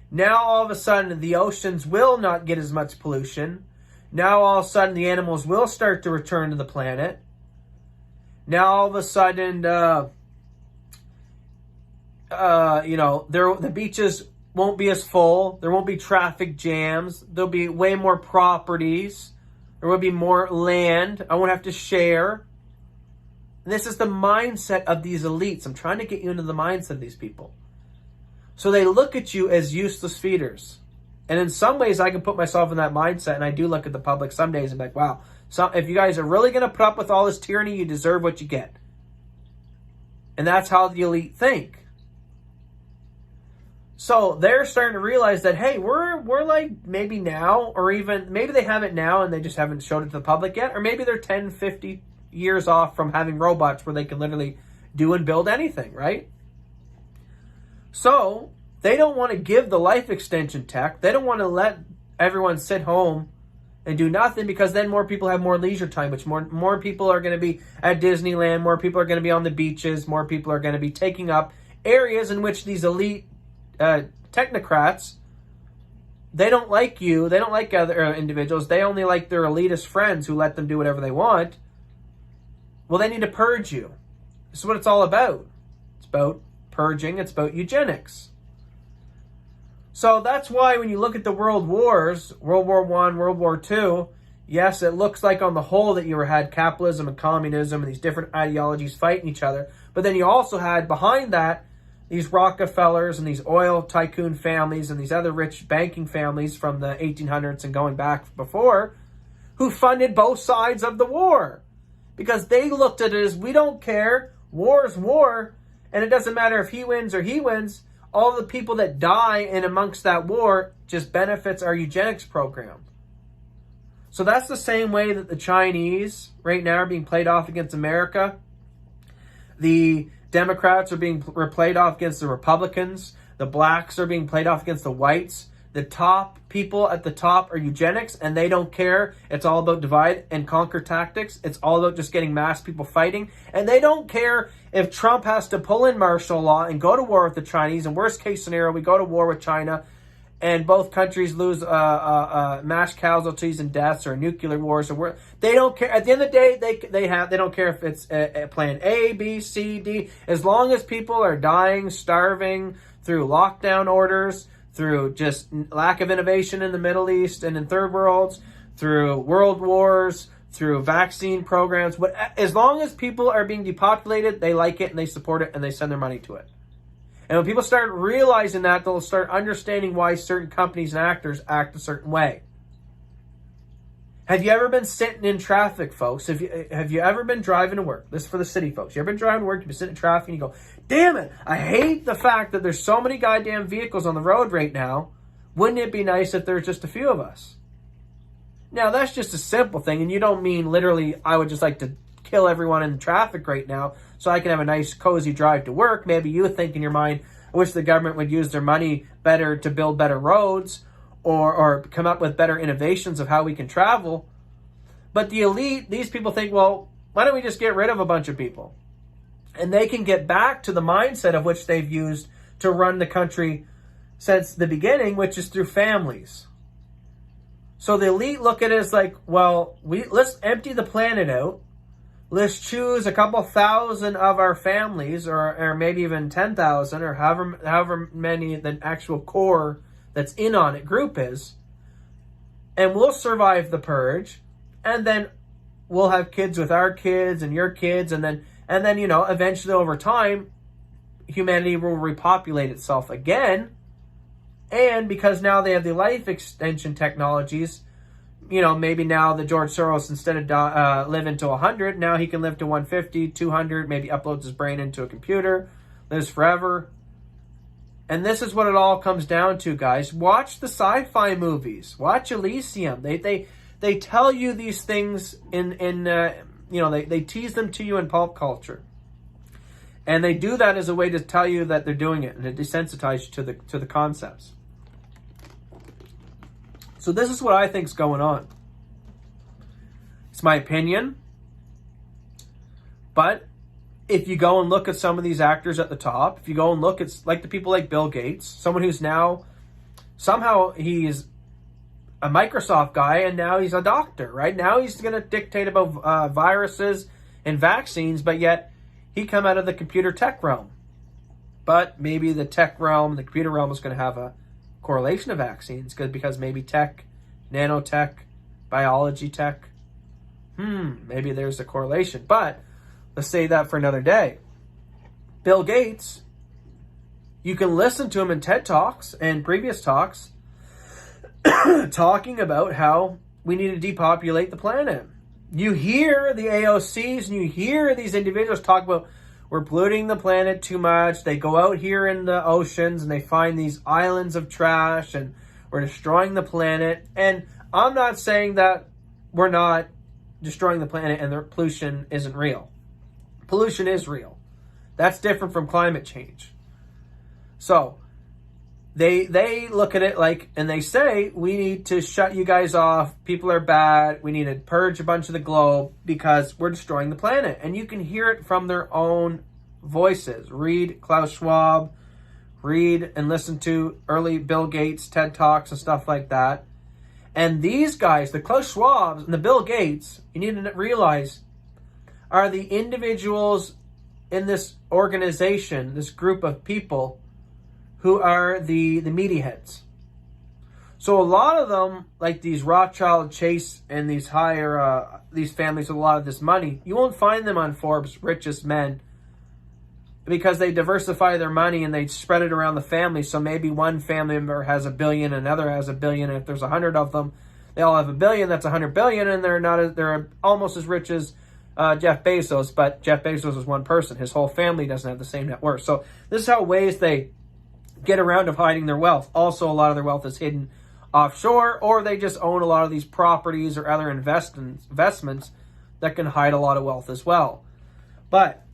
now all of a sudden the oceans will not get as much pollution. Now all of a sudden the animals will start to return to the planet. Now all of a sudden, the beaches won't be as full. There won't be traffic jams. There'll be way more properties. There will be more land. I won't have to share. And this is the mindset of these elites. I'm trying to get you into the mindset of these people. So they look at you as useless feeders. And in some ways, I can put myself in that mindset, and I do look at the public some days and be like, wow, so if you guys are really going to put up with all this tyranny, you deserve what you get. And that's how the elite think. So they're starting to realize that, hey, we're like maybe now, or even maybe they have it now and they just haven't showed it to the public yet, or maybe they're 10, 50 years off from having robots where they can literally do and build anything, right? So they don't want to give the life extension tech. They don't want to let everyone sit home and do nothing, because then more people have more leisure time, which more people are going to be at Disneyland, more people are going to be on the beaches, more people are going to be taking up areas in which these elite technocrats, they don't like you, they don't like other individuals, they only like their elitist friends who let them do whatever they want. Well, they need to purge you. This is what it's all about. It's about purging, it's about eugenics. So that's why when you look at the world wars, World War I, World War II, yes, it looks like on the whole that you had capitalism and communism and these different ideologies fighting each other. But then you also had behind that these Rockefellers and these oil tycoon families and these other rich banking families from the 1800s and going back before, who funded both sides of the war. Because they looked at it as, we don't care, war's war, and it doesn't matter if he wins or he wins. All the people that die in amongst that war just benefits our eugenics program. So that's the same way that the Chinese right now are being played off against America. The Democrats are being played off against the Republicans. The blacks are being played off against the whites. The top people at the top are eugenics, and they don't care. It's all about divide and conquer tactics. It's all about just getting mass people fighting. And they don't care if Trump has to pull in martial law and go to war with the Chinese. And worst case scenario, we go to war with China and both countries lose mass casualties and deaths, or nuclear wars. Or they don't care. At the end of the day, they don't care if it's plan A, B, C, D. As long as people are dying, starving through lockdown orders, through just lack of innovation in the Middle East and in third worlds, through world wars, through vaccine programs. As long as people are being depopulated, they like it and they support it and they send their money to it. And when people start realizing that, they'll start understanding why certain companies and actors act a certain way. Have you ever been sitting in traffic, folks? Have you ever been driving to work? This is for the city, folks. You ever been driving to work, you've been sitting in traffic, and you go, damn it, I hate the fact that there's so many goddamn vehicles on the road right now. Wouldn't it be nice if there's just a few of us? Now, that's just a simple thing, and you don't mean literally, I would just like to kill everyone in traffic right now so I can have a nice, cozy drive to work. Maybe you think in your mind, I wish the government would use their money better to build better roads, or come up with better innovations of how we can travel. But the elite, these people think, well, why don't we just get rid of a bunch of people? And they can get back to the mindset of which they've used to run the country since the beginning, which is through families. So the elite look at it as like, well, let's empty the planet out. Let's choose a couple thousand of our families, or maybe even 10,000, or however many the actual core that's in on it group is, and we'll survive the purge, and then we'll have kids with our kids and your kids, and then eventually over time humanity will repopulate itself again. And because now they have the life extension technologies, maybe now the George Soros, instead of living to 100, now he can live to 150, 200, maybe uploads his brain into a computer, lives forever. And this is what it all comes down to, guys. Watch the sci-fi movies. Watch Elysium. They tell you these things they tease them to you in pulp culture. And they do that as a way to tell you that they're doing it and to desensitize you to the concepts. So this is what I think is going on. It's my opinion. But if you go and look at some of these actors at the top, if you go and look at like the people like Bill Gates, someone who's now, somehow he's a Microsoft guy and now he's a doctor, right? Now he's going to dictate about viruses and vaccines, but yet he come out of the computer tech realm. But maybe the tech realm, the computer realm is going to have a correlation of vaccines because maybe tech, nanotech, biology tech, maybe there's a correlation. But let's save that for another day. Bill Gates, you can listen to him in TED Talks and previous talks talking about how we need to depopulate the planet. You hear the AOCs and you hear these individuals talk about we're polluting the planet too much. They go out here in the oceans and they find these islands of trash and we're destroying the planet. And I'm not saying that we're not destroying the planet and the pollution isn't real. Pollution is real. That's different from climate change. So they look at it like, and they say, we need to shut you guys off. People are bad. We need to purge a bunch of the globe because we're destroying the planet. And you can hear it from their own voices. Read Klaus Schwab. Read and listen to early Bill Gates TED Talks and stuff like that. And these guys, the Klaus Schwabs and the Bill Gates, you need to realize, are the individuals in this organization, this group of people, who are the media heads. So a lot of them, like these Rothschild, Chase, and these these families with a lot of this money, you won't find them on Forbes' richest men because they diversify their money and they spread it around the family. So maybe one family member has $1 billion, another has $1 billion, and if there's 100 of them, they all have $1 billion. That's $100 billion, and they're almost as rich as Jeff Bezos. But Jeff Bezos is one person; his whole family doesn't have the same net worth. So this is how ways they get around of hiding their wealth. Also, a lot of their wealth is hidden offshore, or they just own a lot of these properties or other investments that can hide a lot of wealth as well. But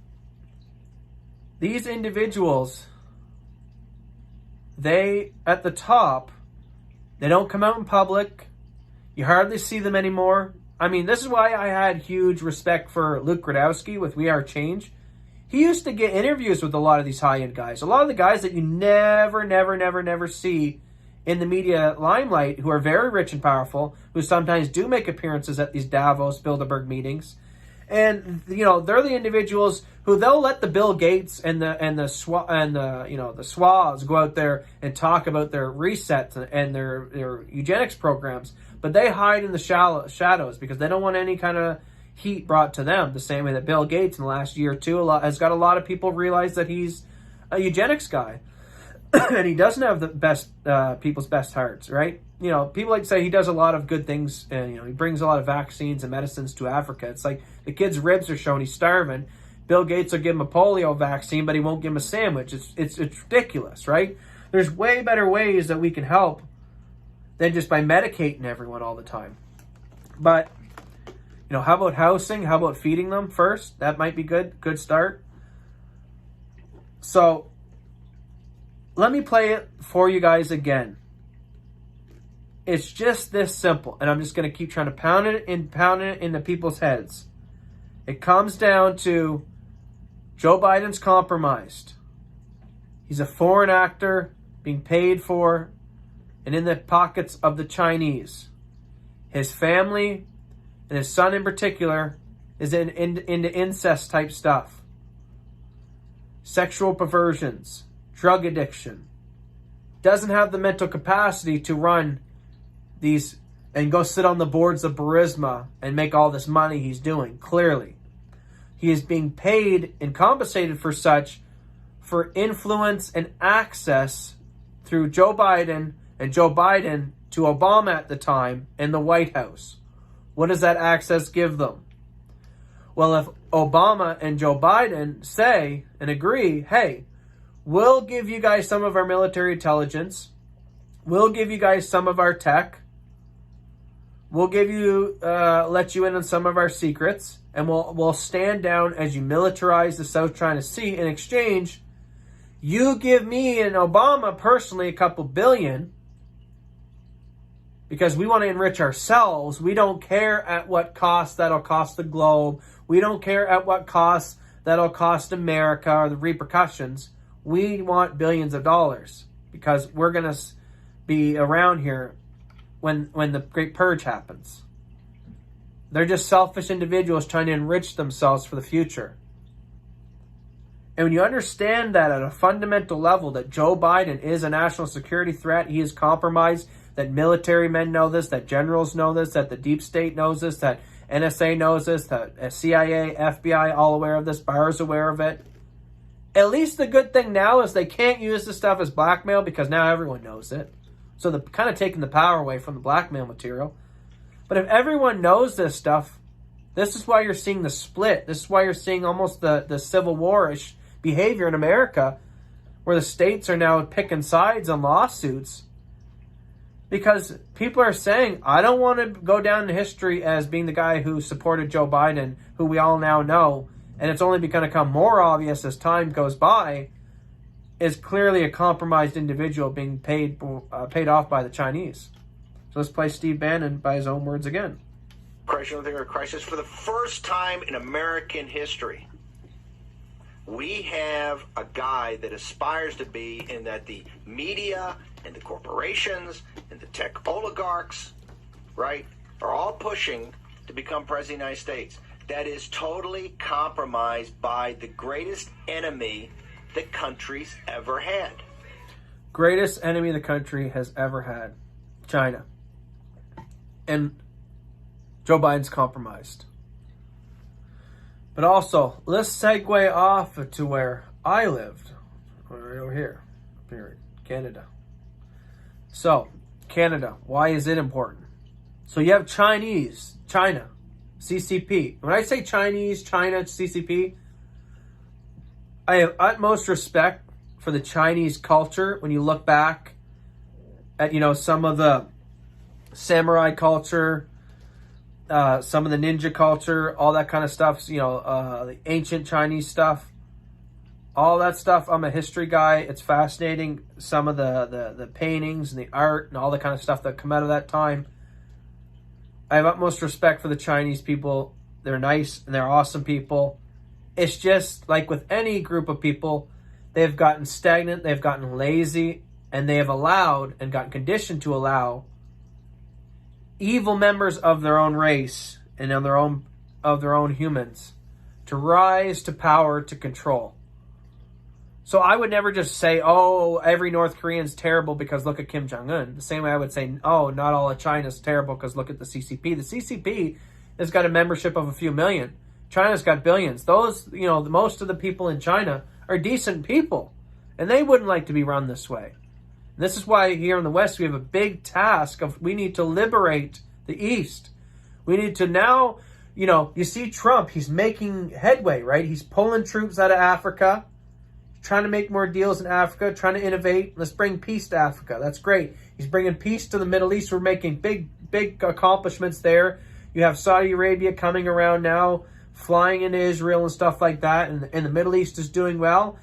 these individuals, they, at the top, they don't come out in public. You hardly see them anymore. I mean, this is why I had huge respect for Luke Grudowski with We Are Change. He used to get interviews with a lot of these high-end guys. A lot of the guys that you never see in the media limelight, who are very rich and powerful, who sometimes do make appearances at these Davos, Bilderberg meetings. And, they're the individuals who they'll let the Bill Gates and the swabs go out there and talk about their resets and their eugenics programs. But they hide in the shadows because they don't want any kind of heat brought to them, the same way that Bill Gates in the last year or two has got a lot of people realize that he's a eugenics guy. and he doesn't have the best people's best hearts, right? You know, people like to say he does a lot of good things, and you know, he brings a lot of vaccines and medicines to Africa. It's like the kid's ribs are showing he's starving. Bill Gates will give him a polio vaccine, but he won't give him a sandwich. It's ridiculous, right? There's way better ways that we can help than just by medicating everyone all the time. But, you know, how about housing? How about feeding them first? That might be good start. So, let me play it for you guys again. It's just this simple, and I'm just going to keep trying to pound it into people's heads. It comes down to Joe Biden's compromised. He's a foreign actor being paid for and in the pockets of the Chinese. His family, and his son in particular, is into incest type stuff. Sexual perversions, drug addiction. Doesn't have the mental capacity to run these and go sit on the boards of Burisma and make all this money he's doing, clearly. He is being paid and compensated for such for influence and access through Joe Biden and Joe Biden to Obama at the time in the White House. What does that access give them? Well, if Obama and Joe Biden say and agree, hey, we'll give you guys some of our military intelligence, we'll give you guys some of our tech, we'll give you, let you in on some of our secrets, and we'll stand down as you militarize the South China Sea. In exchange, you give me and Obama personally a couple billion because we want to enrich ourselves. We don't care at what cost that'll cost the globe. We don't care at what cost that'll cost America or the repercussions. We want billions of dollars because we're going to be around here when the Great Purge happens. They're just selfish individuals trying to enrich themselves for the future. And when you understand that at a fundamental level, that Joe Biden is a national security threat, he is compromised, that military men know this, that generals know this, that the deep state knows this, that NSA knows this, that CIA, FBI, all aware of this, Barr's aware of it. At least the good thing now is they can't use this stuff as blackmail because now everyone knows it. So they're kind of taking the power away from the blackmail material. But if everyone knows this stuff, this is why you're seeing the split. This is why you're seeing almost the Civil War-ish behavior in America, where the states are now picking sides on lawsuits. Because people are saying, I don't want to go down in history as being the guy who supported Joe Biden, who we all now know, and it's only going to become more obvious as time goes by, is clearly a compromised individual being paid off by the Chinese. So let's play Steve Bannon by his own words again. Crisis. For the first time in American history, we have a guy that aspires to be, in that the media and the corporations and the tech oligarchs, right, are all pushing to become president of the United States. That is totally compromised by the greatest enemy the country's ever had. Greatest enemy the country has ever had. China. And Joe Biden's compromised. But also, let's segue off to where I lived. Right over here. Up here in Canada. So, Canada. Why is it important? So you have China, CCP. When I say Chinese, China, CCP, I have utmost respect for the Chinese culture. When you look back at, some of the samurai culture, some of the ninja culture, all that kind of stuff, the ancient Chinese stuff, all that stuff. I'm a history guy. It's fascinating. Some of the paintings and the art and all the kind of stuff that come out of that time. I have utmost respect for the Chinese people. They're nice and they're awesome people. It's just like with any group of people, they've gotten stagnant, they've gotten lazy, and they have allowed and gotten conditioned to allow evil members of their own race and of their own humans to rise to power, to control. So I would never just say, oh, every North Korean's terrible because look at Kim Jong-un. The same way I would say, oh, not all of China's terrible because look at the CCP. The CCP has got a membership of a few million. China's got billions. Those, most of the people in China are decent people. And they wouldn't like to be run this way. And this is why here in the West we have a big task of we need to liberate the East. We need to now, you see Trump, he's making headway, right? He's pulling troops out of Africa, trying to make more deals in Africa, trying to innovate. Let's bring peace to Africa. That's great. He's bringing peace to the Middle East. We're making big accomplishments there. You have Saudi Arabia coming around now, flying into Israel and stuff like that, and the Middle East is doing well.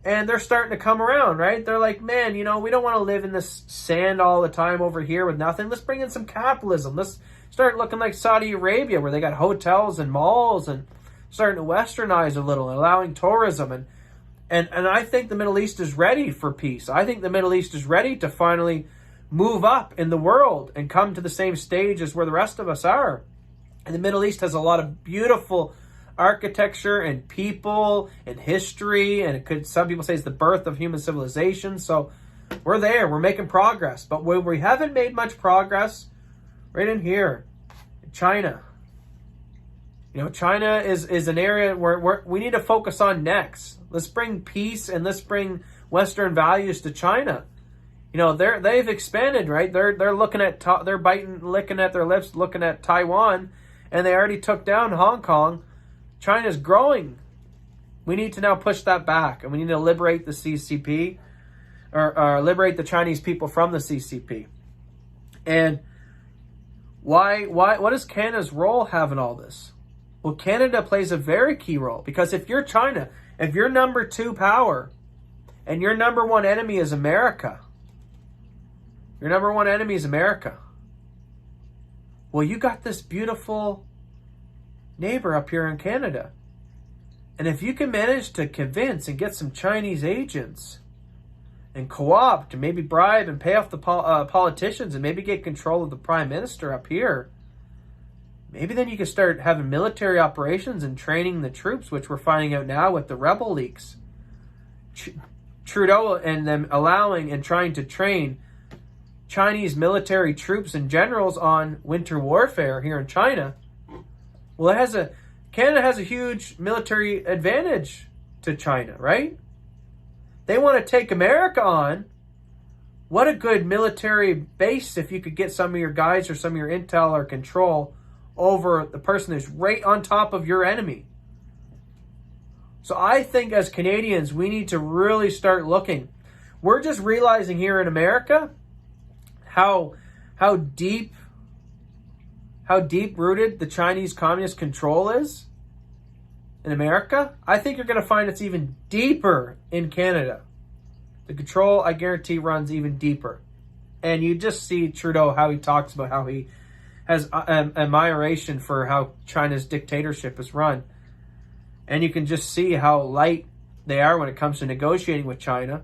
And they're starting to come around, right? They're like, man, we don't want to live in this sand all the time over here with nothing. Let's bring in some capitalism. Let's start looking like Saudi Arabia, where they got hotels and malls and starting to westernize a little and allowing tourism. And I think the Middle East is ready for peace. I think the Middle East is ready to finally move up in the world and come to the same stage as where the rest of us are. And the Middle East has a lot of beautiful architecture and people and history, and some people say it's the birth of human civilization. So we're there, we're making progress. But where we haven't made much progress, right in here, China. China is an area where we need to focus on next. Let's bring peace and let's bring Western values to China. They've expanded, right? They're looking at they're licking at their lips, looking at Taiwan, and they already took down Hong Kong. China's growing. We need to now push that back, and we need to liberate the CCP, or liberate the Chinese people from the CCP. And why? What does Canada's role have in all this? Well, Canada plays a very key role, because if you're China, if you're number 2 power, and your number 1 enemy is America, well, you got this beautiful neighbor up here in Canada. And if you can manage to convince and get some Chinese agents and co-opt and maybe bribe and pay off the politicians and maybe get control of the prime minister up here, maybe then you can start having military operations and training the troops, which we're finding out now with the rebel leaks. Trudeau and them allowing and trying to train Chinese military troops and generals on winter warfare here in China. Well, Canada has a huge military advantage to China, right? They want to take America on. What a good military base if you could get some of your guys or some of your intel or control over the person who's right on top of your enemy. So I think as Canadians, we need to really start looking. We're just realizing here in America how deep rooted the Chinese communist control is in America. I think you're going to find it's even deeper in Canada. The control, I guarantee, runs even deeper. And you just see Trudeau, how he talks about how he has admiration for how China's dictatorship is run. And you can just see how light they are when it comes to negotiating with China.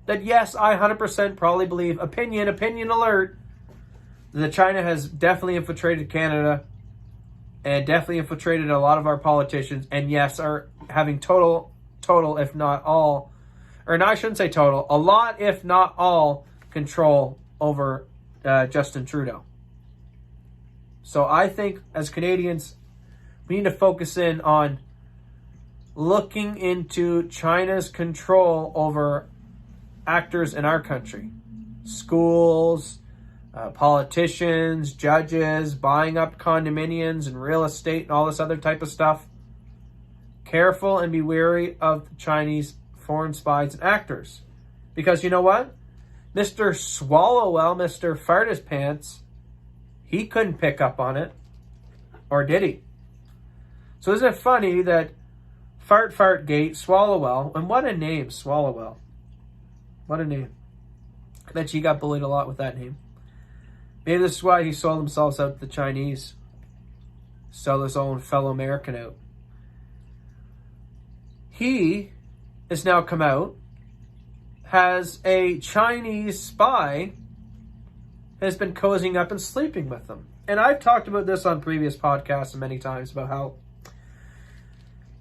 That yes, I 100% probably believe, opinion alert, that China has definitely infiltrated Canada and definitely infiltrated a lot of our politicians, and yes, are having total, if not all, or no, I shouldn't say total, a lot, if not all, control over Justin Trudeau. So I think as Canadians, we need to focus in on looking into China's control over actors in our country. Schools, politicians, judges, buying up condominiums and real estate and all this other type of stuff. Careful and be wary of the Chinese foreign spies and actors. Because you know what? Mr. Swallowwell, Mr. Fart His Pants, he couldn't pick up on it. Or did he? So isn't it funny that Fartgate, Swallowwell, and what a name, Swallowwell. What a name. I bet he got bullied a lot with that name. Maybe this is why he sold himself out to the Chinese. Sell his own fellow American out. He has now come out, has a Chinese spy has been cozying up and sleeping with them. And I've talked about this on previous podcasts many times about how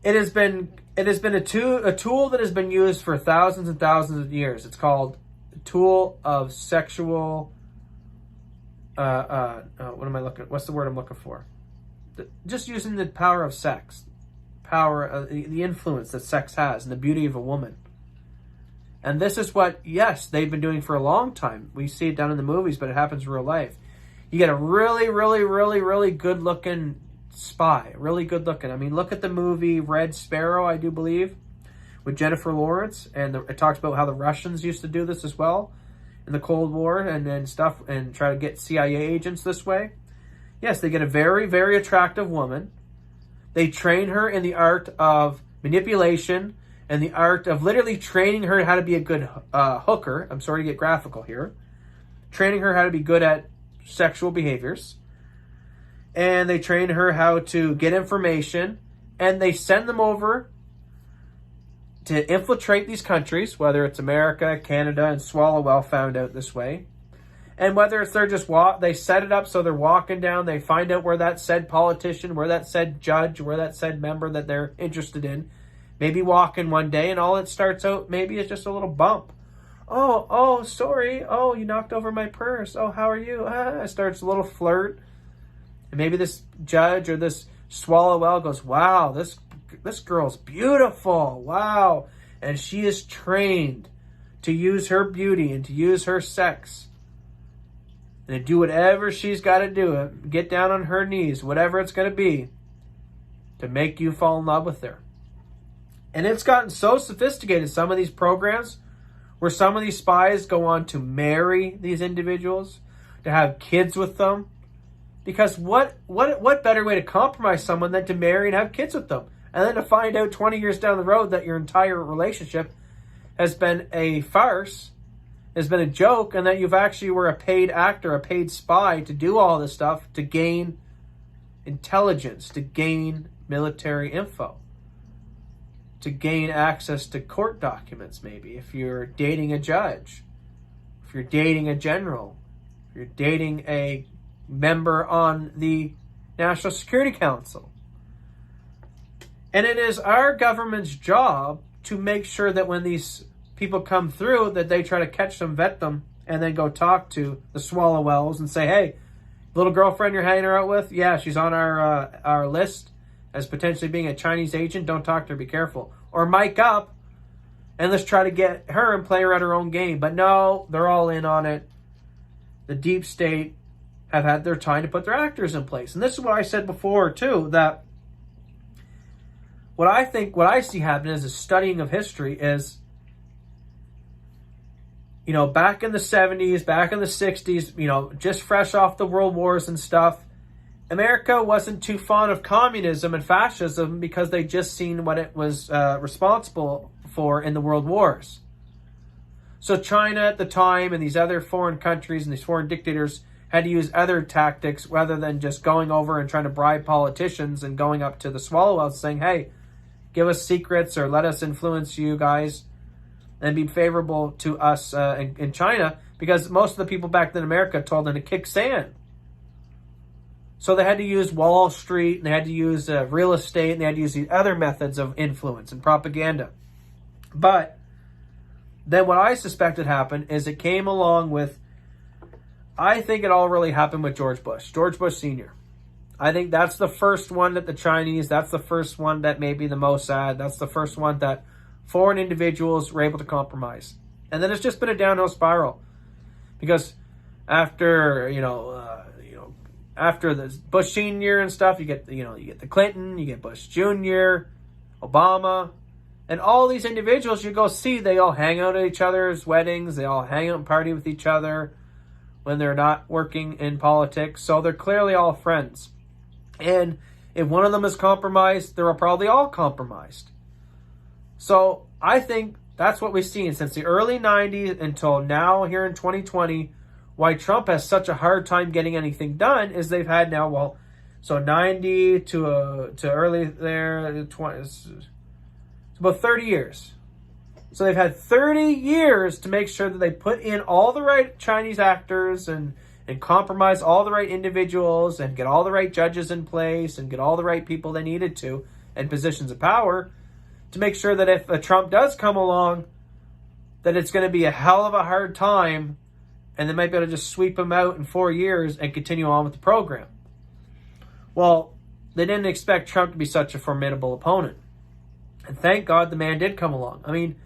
it has been a tool that has been used for thousands and thousands of years. It's called a tool of sexual. What's the word I'm looking for? Just using the power of sex, the influence that sex has, and the beauty of a woman. And this is what, yes, they've been doing for a long time. We see it done in the movies, but it happens in real life. You get a really, really, really, really good-looking spy. Really good-looking. I mean, look at the movie Red Sparrow, I do believe, with Jennifer Lawrence. And it talks about how the Russians used to do this as well in the Cold War and stuff, and try to get CIA agents this way. Yes, they get a very, very attractive woman. They train her in the art of manipulation and the art of literally training her how to be a good hooker. I'm sorry to get graphical here. Training her how to be good at sexual behaviors. And they train her how to get information. And they send them over to infiltrate these countries, whether it's America, Canada, and Swallowwell found out this way. And whether it's they're just they set it up so they're walking down, they find out where that said politician, where that said judge, where that said member that they're interested in, maybe walking one day, and all it starts out, maybe it's just a little bump. Oh, sorry. Oh, you knocked over my purse. Oh, how are you? It starts a little flirt. And maybe this judge or this Swallowwell goes, wow, this girl's beautiful. Wow. And she is trained to use her beauty and to use her sex and to do whatever she's got to do, get down on her knees, whatever it's going to be, to make you fall in love with her. And it's gotten so sophisticated, some of these programs, where some of these spies go on to marry these individuals, to have kids with them. Because what better way to compromise someone than to marry and have kids with them? And then to find out 20 years down the road that your entire relationship has been a farce, has been a joke, and that you've actually were a paid actor, a paid spy to do all this stuff to gain intelligence, to gain military info, to gain access to court documents, maybe, if you're dating a judge, if you're dating a general, if you're dating a member on the National Security Council. And it is our government's job to make sure that when these people come through, that they try to catch them, vet them, and then go talk to the Swallowwells and say, hey, little girlfriend you're hanging out with, yeah, she's on our list as potentially being a Chinese agent. Don't talk to her, be careful. Or mic up, and let's try to get her and play her at her own game. But no, they're all in on it. The deep state have had their time to put their actors in place. And this is what I said before, too, that what I see happening as a studying of history is, back in the 70s, back in the 60s, just fresh off the world wars and stuff, America wasn't too fond of communism and fascism because they just seen what it was responsible for in the world wars. So China at the time and these other foreign countries and these foreign dictators had to use other tactics rather than just going over and trying to bribe politicians and going up to the Swallowwells saying, hey, give us secrets or let us influence you guys and be favorable to us in China, because most of the people back then in America told them to kick sand. So they had to use Wall Street, and they had to use real estate, and they had to use the other methods of influence and propaganda. But then what I suspected happened is it came along with, I think it all really happened with George Bush Sr. I think that's the first one that the Chinese, that's the first one that may be the Mossad, that's the first one that foreign individuals were able to compromise. And then it's just been a downhill spiral. Because after, after the Bush Sr. and stuff, you get the Clinton, you get Bush Jr., Obama, and all these individuals you go see, they all hang out at each other's weddings, they all hang out and party with each other when they're not working in politics. So they're clearly all friends. And if one of them is compromised, they're probably all compromised. So I think that's what we've seen since the early 90s until now here in 2020. Why Trump has such a hard time getting anything done is they've had now, so 90 to early there, 20, it's about 30 years. So they've had 30 years to make sure that they put in all the right Chinese actors and compromise all the right individuals and get all the right judges in place and get all the right people they needed to in positions of power to make sure that if a Trump does come along, that it's going to be a hell of a hard time and they might be able to just sweep him out in 4 years and continue on with the program. Well, they didn't expect Trump to be such a formidable opponent. And thank God the man did come along. I mean,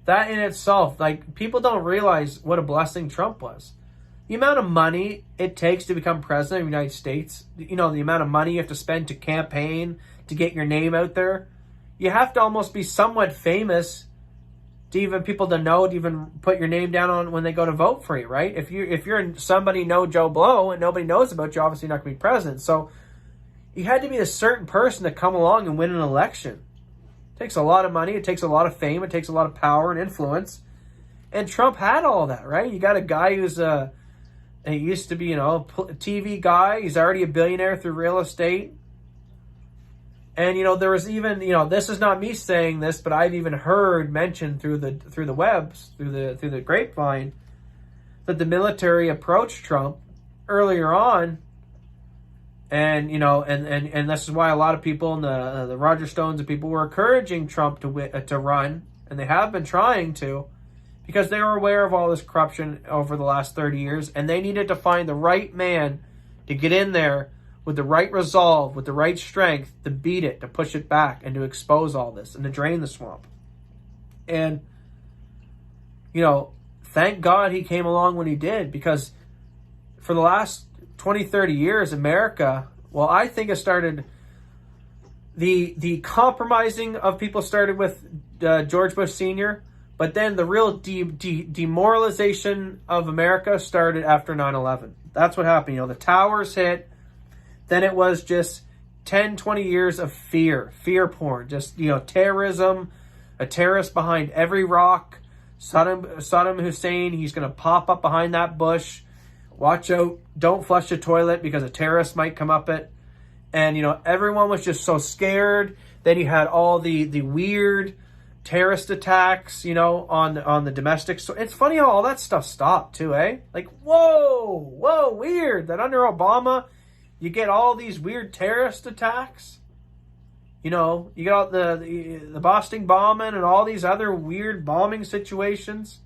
that in itself, like, people don't realize what a blessing Trump was. The amount of money it takes to become president of the United States, you know, the amount of money you have to spend to campaign, to get your name out there, you have to almost be somewhat famous to even people to know, to even put your name down on when they go to vote for you, right? If you're somebody no Joe Blow and nobody knows about you, obviously you're not going to be president. So you had to be a certain person to come along and win an election. It takes a lot of money. It takes a lot of fame. It takes a lot of power and influence. And Trump had all that, right? You got a guy who's he used to be, you know, a TV guy. He's already a billionaire through real estate. And, you know, there was even, you know, this is not me saying this, but I've even heard mentioned through the webs, through the grapevine, that the military approached Trump earlier on. And, you know, and this is why a lot of people, and the Roger Stones and people, were encouraging Trump to run, and they have been trying to, because they were aware of all this corruption over the last 30 years, and they needed to find the right man to get in there with the right resolve, with the right strength to beat it, to push it back, and to expose all this, and to drain the swamp. And, you know, thank God he came along when he did, because for the last 20, 30 years, America, well, I think it started, the compromising of people started with George Bush Sr., but then the real demoralization of America started after 9/11. That's what happened. You know, the towers hit. Then it was just 10, 20 years of fear porn. Just, you know, terrorism, a terrorist behind every rock. Saddam Hussein, he's going to pop up behind that bush. Watch out. Don't flush the toilet because a terrorist might come up it. And, you know, everyone was just so scared. Then you had all the weird terrorist attacks, you know, on the domestic. So it's funny how all that stuff stopped too, eh? Like, whoa, weird that under Obama you get all these weird terrorist attacks. You know, you got the Boston bombing and all these other weird bombing situations.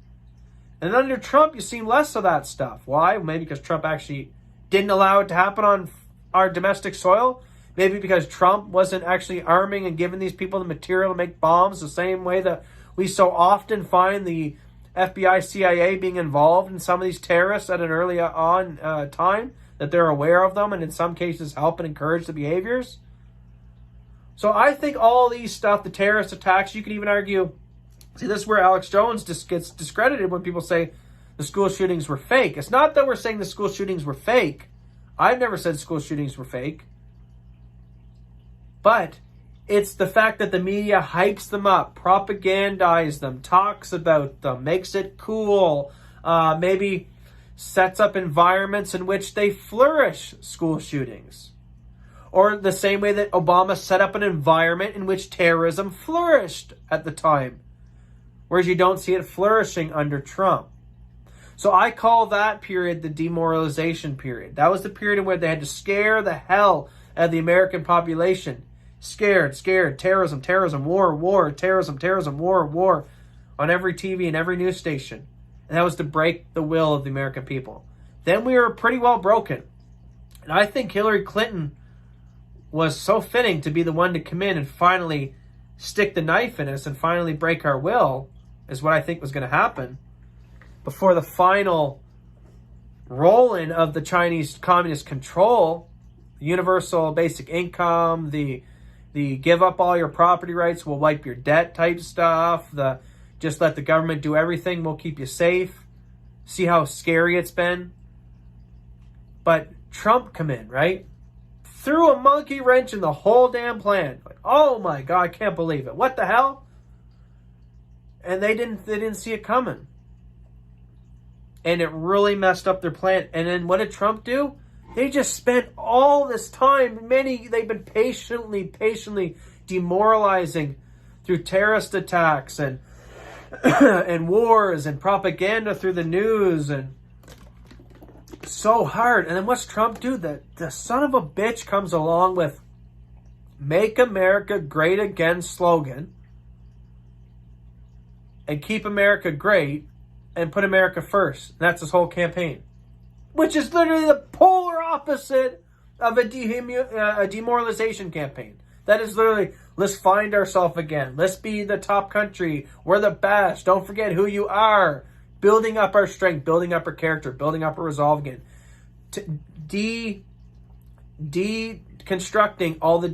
And under Trump, you see less of that stuff. Why? Maybe because Trump actually didn't allow it to happen on our domestic soil. Maybe because Trump wasn't actually arming and giving these people the material to make bombs, the same way that we so often find the FBI, CIA being involved in some of these terrorists at an early on time, that they're aware of them and in some cases help and encourage the behaviors. So I think all these stuff, the terrorist attacks, you can even argue, see, this is where Alex Jones just gets discredited when people say the school shootings were fake. It's not that we're saying the school shootings were fake. I've never said school shootings were fake. But it's the fact that the media hypes them up, propagandizes them, talks about them, makes it cool, maybe sets up environments in which they flourish school shootings. Or the same way that Obama set up an environment in which terrorism flourished at the time. Whereas you don't see it flourishing under Trump. So I call that period the demoralization period. That was the period in where they had to scare the hell out of the American population. Scared, terrorism, war, terrorism, war, on every TV and every news station. And that was to break the will of the American people. Then we were pretty well broken. And I think Hillary Clinton was so fitting to be the one to come in and finally stick the knife in us and finally break our will, is what I think was going to happen, before the final roll-in of the Chinese communist control, the universal basic income, the give up all your property rights, we'll wipe your debt type stuff, the just let the government do everything, we'll keep you safe. See how scary it's been? But Trump come in, right? Threw a monkey wrench in the whole damn plan. Like, oh my God, I can't believe it. What the hell? And they didn't see it coming. And it really messed up their plan. And then what did Trump do? They just spent all this time, they've been patiently demoralizing through terrorist attacks and and wars and propaganda through the news, and so hard. And then what's Trump do? The son of a bitch comes along with Make America Great Again slogan and keep America great and put America first. And that's his whole campaign. Which is literally the polar opposite of a demoralization campaign. That is literally, let's find ourselves again. Let's be the top country. We're the best. Don't forget who you are. Building up our strength, building up our character, building up our resolve again. Deconstructing all the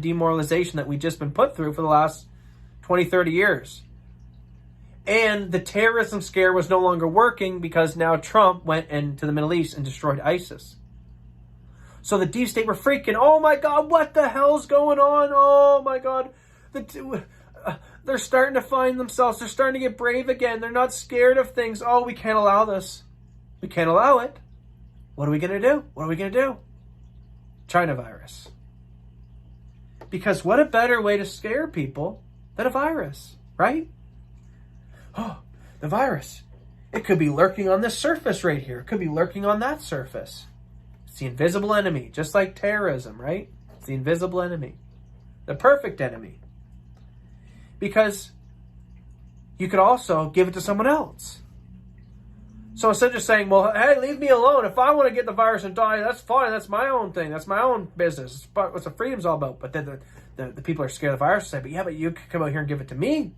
demoralization that we've just been put through for the last 20, 30 years. And the terrorism scare was no longer working because now Trump went into the Middle East and destroyed ISIS. So the deep state were freaking, oh my God, what the hell's going on? Oh my God. They're starting to find themselves. They're starting to get brave again. They're not scared of things. Oh, we can't allow this. We can't allow it. What are we going to do? What are we going to do? China virus. Because what a better way to scare people than a virus, right? Oh, the virus. It could be lurking on this surface right here. It could be lurking on that surface. It's the invisible enemy, just like terrorism, right? It's the invisible enemy. The perfect enemy. Because you could also give it to someone else. So instead of just saying, well, hey, leave me alone. If I want to get the virus and die, that's fine. That's my own thing. That's my own business. It's what the freedom's all about. But then the people are scared of the virus. Say, but yeah, but you could come out here and give it to me.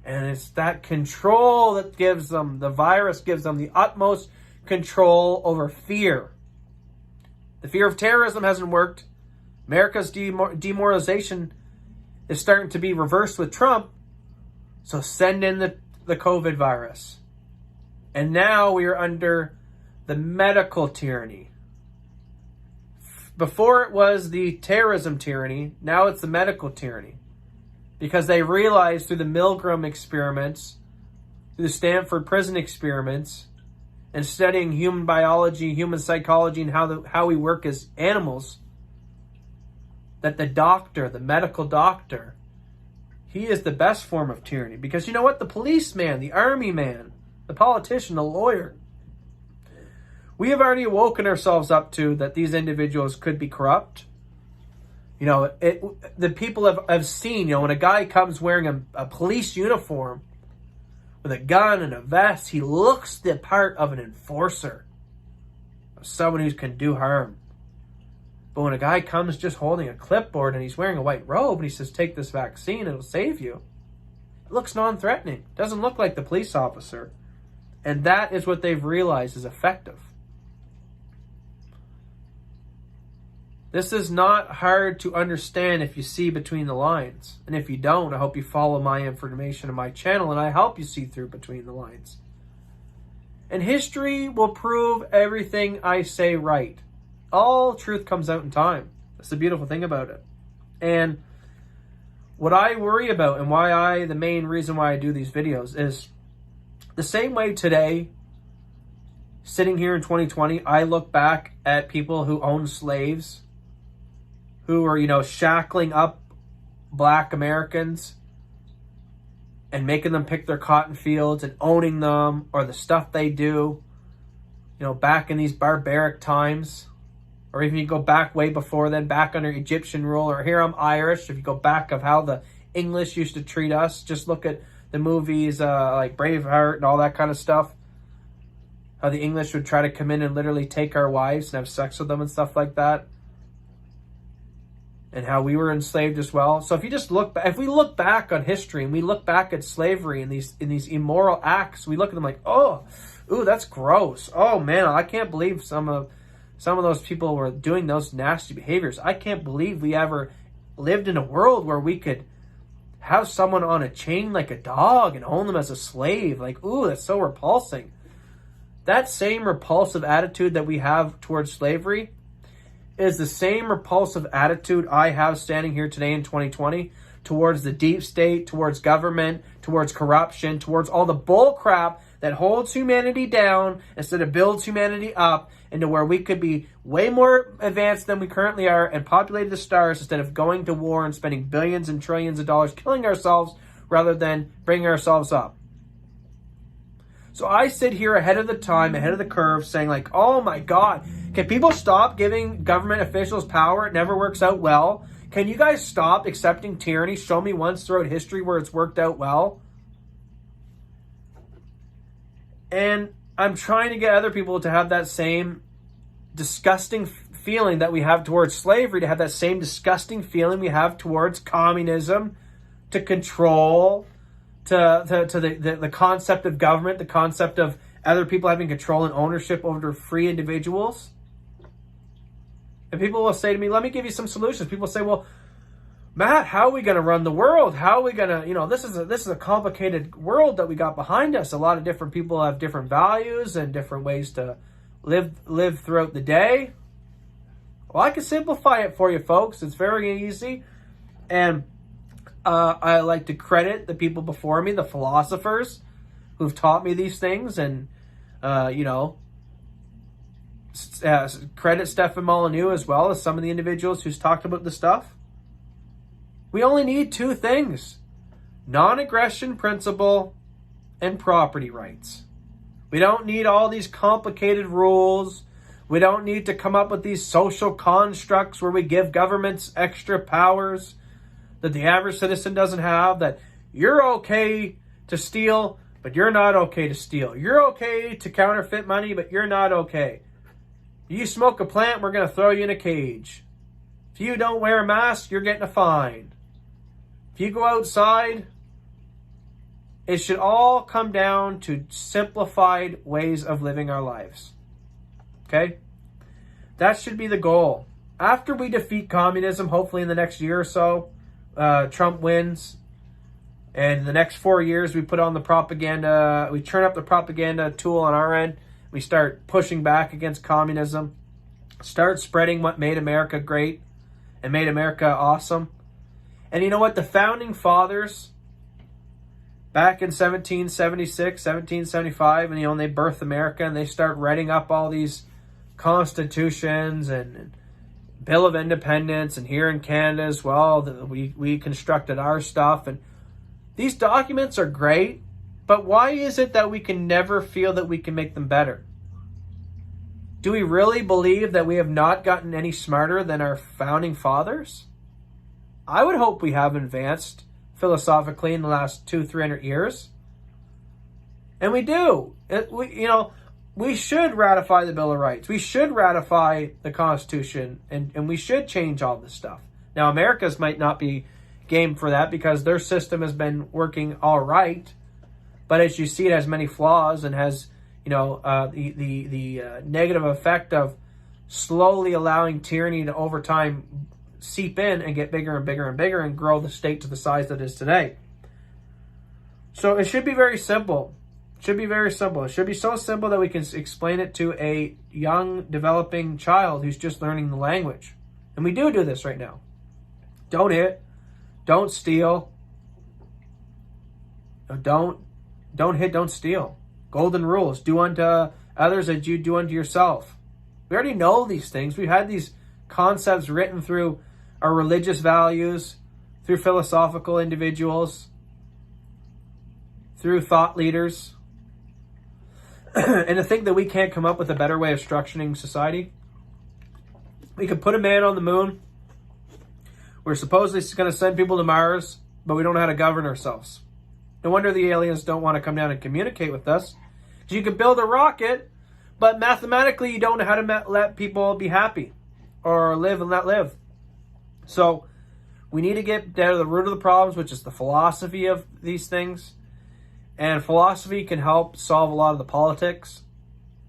And it's that control that gives them, the virus gives them the utmost control over fear. The fear of terrorism hasn't worked. America's demoralization is starting to be reversed with Trump. So send in the COVID virus. And now we are under the medical tyranny. Before it was the terrorism tyranny, now it's the medical tyranny. Because they realized through the Milgram experiments, through the Stanford prison experiments, and studying human biology, human psychology, and how we work as animals, that the doctor, the medical doctor, he is the best form of tyranny. Because you know what? The policeman, the army man, the politician, the lawyer, we have already woken ourselves up to that these individuals could be corrupt. You know, the people have seen, you know, when a guy comes wearing a police uniform with a gun and a vest, he looks the part of an enforcer, of someone who can do harm. But when a guy comes just holding a clipboard and he's wearing a white robe and he says, take this vaccine, it'll save you, it looks non-threatening. Doesn't look like the police officer. And that is what they've realized is effective. This is not hard to understand if you see between the lines. And if you don't, I hope you follow my information on my channel and I help you see through between the lines. And history will prove everything I say right. All truth comes out in time. That's the beautiful thing about it. And what I worry about and the main reason why I do these videos is the same way today, sitting here in 2020, I look back at people who owned slaves, who are, you know, shackling up black Americans and making them pick their cotton fields and owning them, or the stuff they do, you know, back in these barbaric times. Or even you go back way before then, back under Egyptian rule, or here I'm Irish. If you go back of how the English used to treat us, just look at the movies like Braveheart and all that kind of stuff. How the English would try to come in and literally take our wives and have sex with them and stuff like that. And how we were enslaved as well. So if you just if we look back on history and we look back at slavery and these immoral acts, we look at them like, oh, ooh, that's gross. Oh man, I can't believe some of those people were doing those nasty behaviors. I can't believe we ever lived in a world where we could have someone on a chain like a dog and own them as a slave. Like, ooh, that's so repulsing. That same repulsive attitude that we have towards slavery is the same repulsive attitude I have standing here today in 2020 towards the deep state, towards government, towards corruption, towards all the bull crap that holds humanity down instead of builds humanity up into where we could be way more advanced than we currently are and populate the stars instead of going to war and spending billions and trillions of dollars killing ourselves rather than bringing ourselves up. So I sit here ahead of the time, ahead of the curve, saying like, oh my God, can people stop giving government officials power? It never works out well. Can you guys stop accepting tyranny? Show me once throughout history where it's worked out well. And I'm trying to get other people to have that same disgusting feeling that we have towards slavery to have that same disgusting feeling we have towards communism, to control, to the concept of government, the concept of other people having control and ownership over free individuals. And people will say to me, let me give you some solutions. People say, well, Matt, how are we going to run the world? How are we going to, this is a complicated world that we got behind us. A lot of different people have different values and different ways to live throughout the day. Well, I can simplify it for you, folks. It's very easy. And I like to credit the people before me, the philosophers who've taught me these things, and, credit Stefan Molyneux as well as some of the individuals who's talked about this stuff. We only need two things: non-aggression principle and property rights. We don't need all these complicated rules. We don't need to come up with these social constructs where we give governments extra powers that the average citizen doesn't have, that you're okay to steal, but you're not okay to steal. You're okay to counterfeit money, but you're not okay. You smoke a plant, we're going to throw you in a cage. If you don't wear a mask, you're getting a fine. If you go outside, it should all come down to simplified ways of living our lives. Okay? That should be the goal. After we defeat communism, hopefully in the next year or so, Trump wins, and in the next 4 years we put on the propaganda, we turn up the propaganda tool on our end, we start pushing back against communism, start spreading what made America great and made America awesome. And you know what? The founding fathers, back in 1776, 1775, and they birth America, and they start writing up all these constitutions and Bill of Independence, and here in Canada as well, we constructed our stuff. And these documents are great, but why is it that we can never feel that we can make them better? Do we really believe that we have not gotten any smarter than our founding fathers? I would hope we have advanced philosophically in the last 200-300 years. And we do. We should ratify the Bill of Rights. We should ratify the Constitution, and we should change all this stuff. Now, America's might not be game for that because their system has been working all right. But as you see, it has many flaws and has, the negative effect of slowly allowing tyranny to over time seep in and get bigger and bigger and bigger and grow the state to the size that it is today. So it should be very simple. It should be very simple. It should be so simple that we can explain it to a young, developing child who's just learning the language. And we do this right now. Don't hit. Don't steal. Don't hit, don't steal. Golden rules. Do unto others as you do unto yourself. We already know these things. We've had these concepts written through our religious values, through philosophical individuals, through thought leaders. And to think that we can't come up with a better way of structuring society. We could put a man on the moon. We're supposedly going to send people to Mars, but we don't know how to govern ourselves. No wonder the aliens don't want to come down and communicate with us. You could build a rocket, but mathematically you don't know how to let people be happy or live and let live. So we need to get down to the root of the problems, which is the philosophy of these things. And philosophy can help solve a lot of the politics.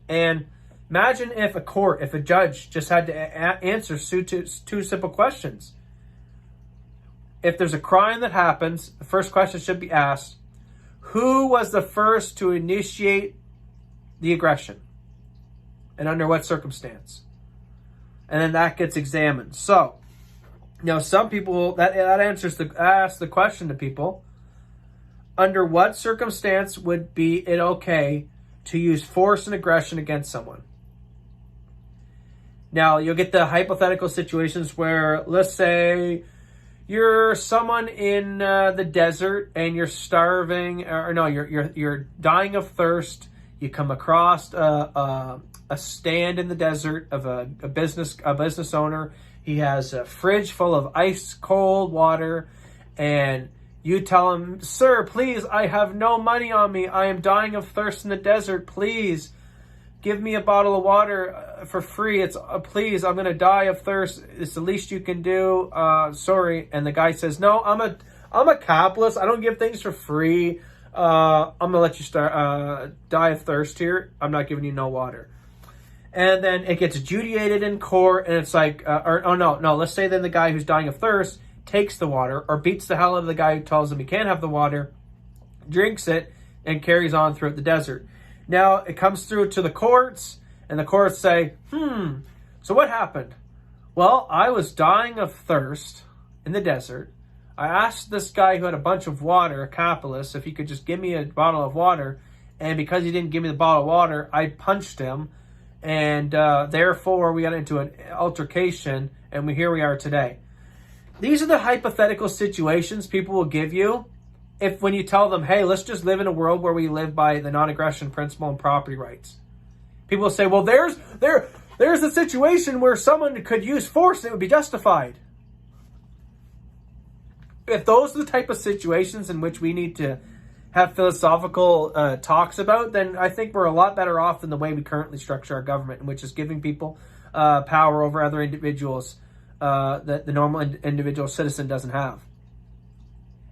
And imagine if a judge just had to answer two simple questions. If there's a crime that happens, the first question should be asked: who was the first to initiate the aggression? And under what circumstance? And then that gets examined. So, some people, that asks the question to people: under what circumstance would be it okay to use force and aggression against someone? Now, you'll get the hypothetical situations where, let's say, you're someone in the desert and you're starving, you're dying of thirst. You come across a stand in the desert of a business owner. He has a fridge full of ice cold water, and you tell him, "Sir, please, I have no money on me. I am dying of thirst in the desert. Please, give me a bottle of water for free. It's please, I'm going to die of thirst. It's the least you can do. Sorry. And the guy says, no, I'm a capitalist. I don't give things for free. I'm going to let you die of thirst here. I'm not giving you no water. And then it gets adjudicated in court, and it's like, let's say then the guy who's dying of thirst takes the water or beats the hell out of the guy who tells him he can't have the water, drinks it, and carries on throughout the desert. Now it comes through to the courts, and the courts say, so what happened? Well, I was dying of thirst in the desert. I asked this guy who had a bunch of water, a capitalist, if he could just give me a bottle of water, and because he didn't give me the bottle of water, I punched him, and therefore we got into an altercation, and here we are today. These are the hypothetical situations people will give you when you tell them, hey, let's just live in a world where we live by the non-aggression principle and property rights. People will say, well, there's a situation where someone could use force and it would be justified. If those are the type of situations in which we need to have philosophical talks about, then I think we're a lot better off than the way we currently structure our government, which is giving people power over other individuals that the normal individual citizen doesn't have.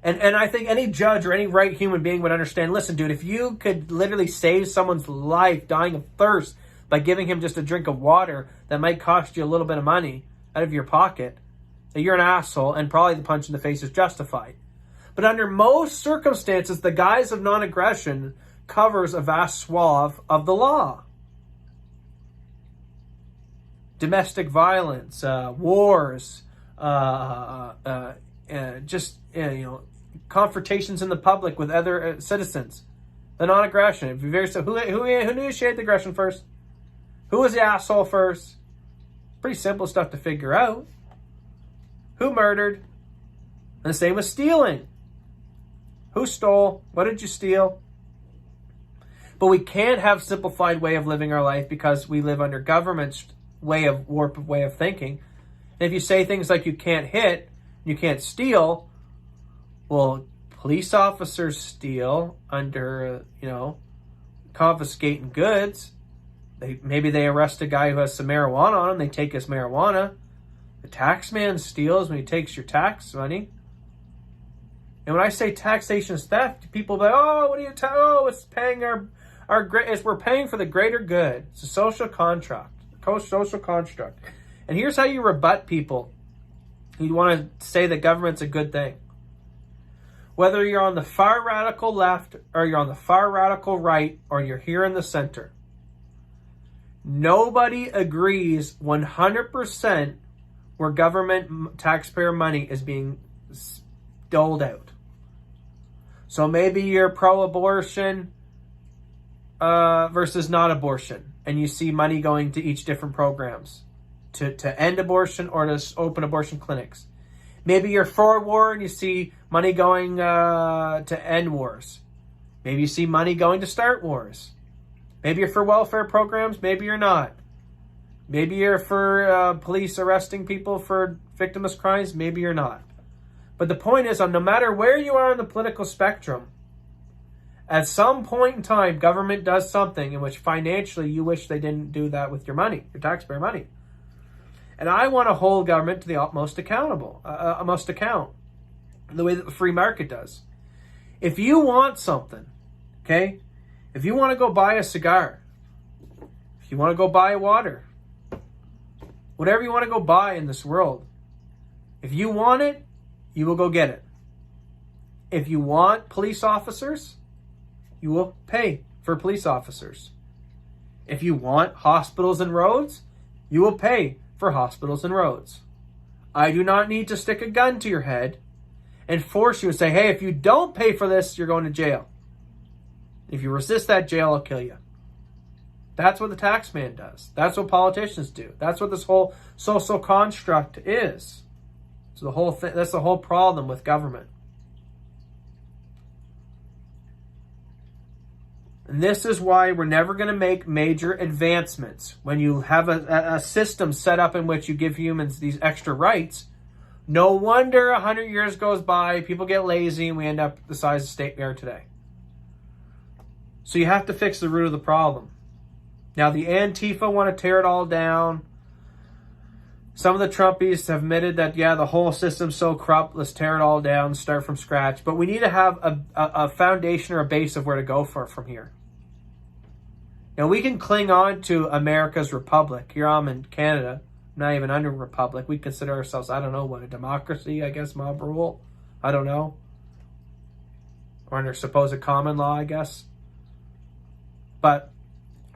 And I think any judge or any right human being would understand, listen, dude, if you could literally save someone's life dying of thirst by giving him just a drink of water that might cost you a little bit of money out of your pocket, that you're an asshole, and probably the punch in the face is justified. But under most circumstances, the guise of non-aggression covers a vast swath of the law. Domestic violence, wars, confrontations in the public with other citizens. The non-aggression. If you're very who initiated the aggression first? Who was the asshole first? Pretty simple stuff to figure out. Who murdered? And the same with stealing. Who stole? What did you steal? But we can't have a simplified way of living our life because we live under government's warped way of thinking. And if you say things like you can't hit, you can't steal, well, police officers steal under, confiscating goods. Maybe they arrest a guy who has some marijuana on him. They take his marijuana. The tax man steals when he takes your tax money. And when I say taxation is theft, people be like, oh, what are you it's paying we're paying for the greater good. It's a social contract. Social construct. And here's how you rebut people. You want to say that government's a good thing. Whether you're on the far radical left or you're on the far radical right or you're here in the center, nobody agrees 100% where government taxpayer money is being doled out. So maybe you're pro-abortion versus not abortion, and you see money going to each different programs to end abortion or to open abortion clinics. Maybe you're for war and you see money going to end wars. Maybe you see money going to start wars. Maybe you're for welfare programs, maybe you're not. Maybe you're for police arresting people for victimless crimes, maybe you're not. But the point is, no matter where you are on the political spectrum, at some point in time, government does something in which financially you wish they didn't do that with your money, your taxpayer money. And I want to hold government to the utmost account, the way that the free market does. If you want something, okay, if you want to go buy a cigar, if you want to go buy water, whatever you want to go buy in this world, if you want it, you will go get it. If you want police officers, you will pay for police officers. If you want hospitals and roads, you will pay for hospitals and roads. I do not need to stick a gun to your head and force you and say, hey, if you don't pay for this, you're going to jail. If you resist that jail, I'll kill you. That's what the tax man does. That's what politicians do. That's what this whole social construct is. So the whole thing, that's the whole problem with government. And this is why we're never going to make major advancements. When you have a system set up in which you give humans these extra rights, no wonder 100 years goes by, people get lazy, and we end up the size of state we are today. So you have to fix the root of the problem. Now, the Antifa want to tear it all down. Some of the Trumpies have admitted that, yeah, the whole system's so corrupt, let's tear it all down, start from scratch. But we need to have a foundation or a base of where to go from here. Now, we can cling on to America's republic. Here I'm in Canada, not even under republic. We consider ourselves, I don't know, what, a democracy, I guess, mob rule? I don't know. Or under supposed common law, I guess. But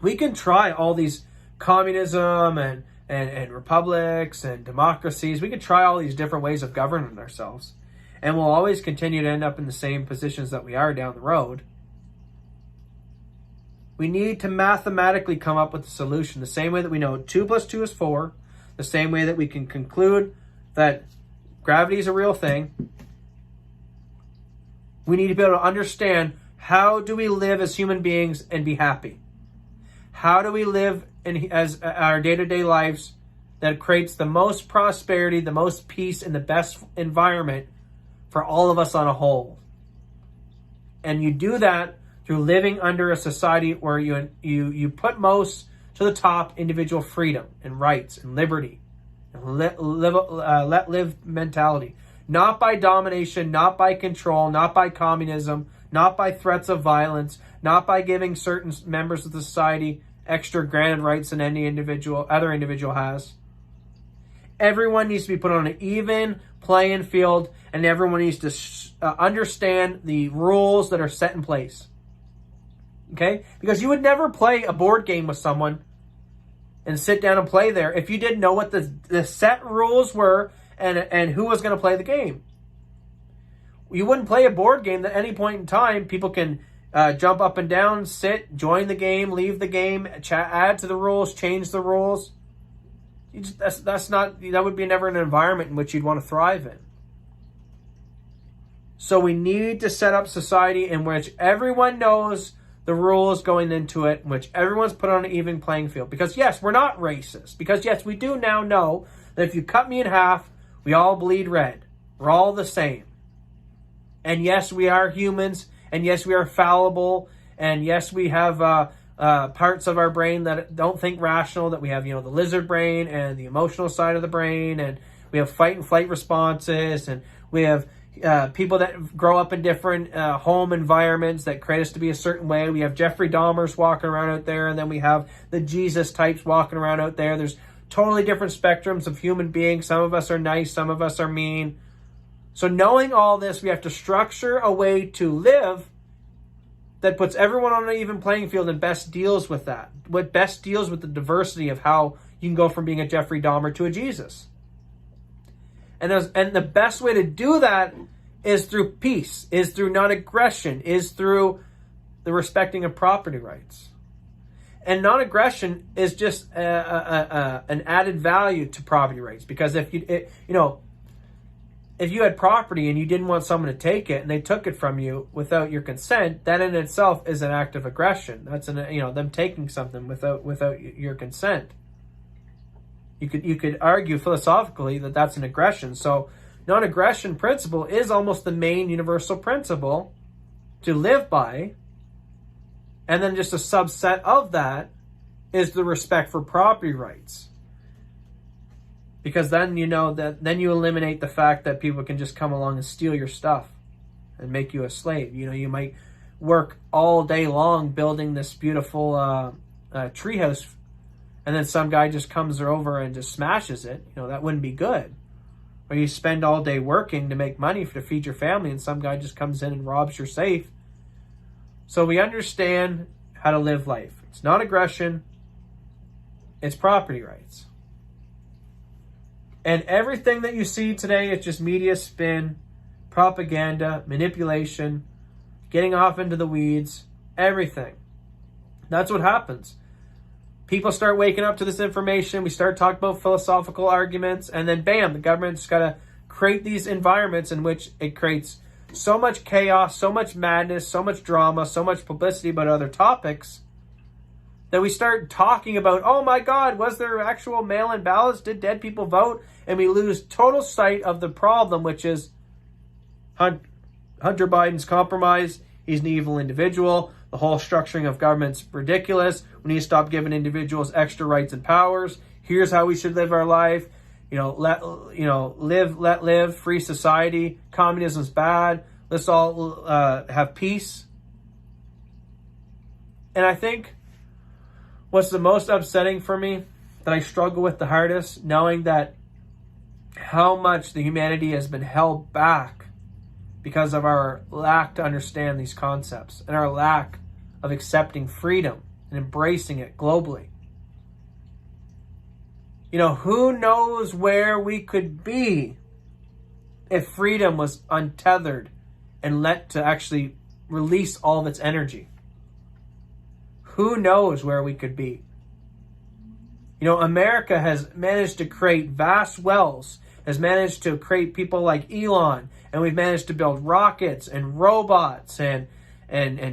we can try all these communism and republics and democracies. We can try all these different ways of governing ourselves. And we'll always continue to end up in the same positions that we are down the road. We need to mathematically come up with a solution. The same way that we know 2 + 2 is 4. The same way that we can conclude that gravity is a real thing. We need to be able to understand, how do we live as human beings and be happy? How do we live as our day-to-day lives that creates the most prosperity, the most peace, and the best environment for all of us on a whole? And you do that through living under a society where you put most to the top individual freedom and rights and liberty and let live mentality. Not by domination, not by control, not by communism, not by threats of violence, not by giving certain members of the society extra granted rights than any other individual has. Everyone needs to be put on an even playing field, and everyone needs to understand the rules that are set in place. Okay? Because you would never play a board game with someone and sit down and play there if you didn't know what the set rules were and who was going to play the game. You wouldn't play a board game that at any point in time people can jump up and down, sit, join the game, leave the game, add to the rules, change the rules. That would be never an environment in which you'd want to thrive in. So we need to set up society in which everyone knows the rules going into it, in which everyone's put on an even playing field. Because yes, we're not racist. Because yes, we do now know that if you cut me in half, we all bleed red. We're all the same. And yes, we are humans. And yes, we are fallible. And yes, we have parts of our brain that don't think rational. That we have, the lizard brain and the emotional side of the brain. And we have fight and flight responses. And we have people that grow up in different home environments that create us to be a certain way. We have Jeffrey Dahmers walking around out there. And then we have the Jesus types walking around out there. There's totally different spectrums of human beings. Some of us are nice. Some of us are mean. So knowing all this, we have to structure a way to live that puts everyone on an even playing field and best deals with that. What best deals with the diversity of how you can go from being a Jeffrey Dahmer to a Jesus. And the best way to do that is through peace, is through non-aggression, is through the respecting of property rights. And non-aggression is just an added value to property rights. Because if you had property and you didn't want someone to take it and they took it from you without your consent, that in itself is an act of aggression. That's them taking something without your consent. You could argue philosophically that that's an aggression. So non-aggression principle is almost the main universal principle to live by. And then just a subset of that is the respect for property rights. Because then you eliminate the fact that people can just come along and steal your stuff and make you a slave. You might work all day long building this beautiful treehouse, and then some guy just comes over and just smashes it. That wouldn't be good. Or you spend all day working to make money to feed your family, and some guy just comes in and robs your safe. So we understand how to live life. It's not aggression. It's property rights. And everything that you see today is just media spin, propaganda, manipulation, getting off into the weeds, everything. That's what happens. People start waking up to this information. We start talking about philosophical arguments, and then bam, the government's got to create these environments in which it creates so much chaos, so much madness, so much drama, so much publicity about other topics that we start talking about, oh my God, was there actual mail-in ballots? Did dead people vote? And we lose total sight of the problem, which is Hunter Biden's compromise. He's an evil individual. The whole structuring of government's ridiculous. We need to stop giving individuals extra rights and powers. Here's how we should live our life. Live, let live, free society. Communism's bad. Let's all have peace. And I think what's the most upsetting for me, that I struggle with the hardest, knowing that how much the humanity has been held back because of our lack to understand these concepts and our lack of accepting freedom and embracing it globally. Who knows where we could be if freedom was untethered and let to actually release all of its energy? Who knows where we could be? America has managed to create vast wells, has managed to create people like Elon, and we've managed to build rockets and robots and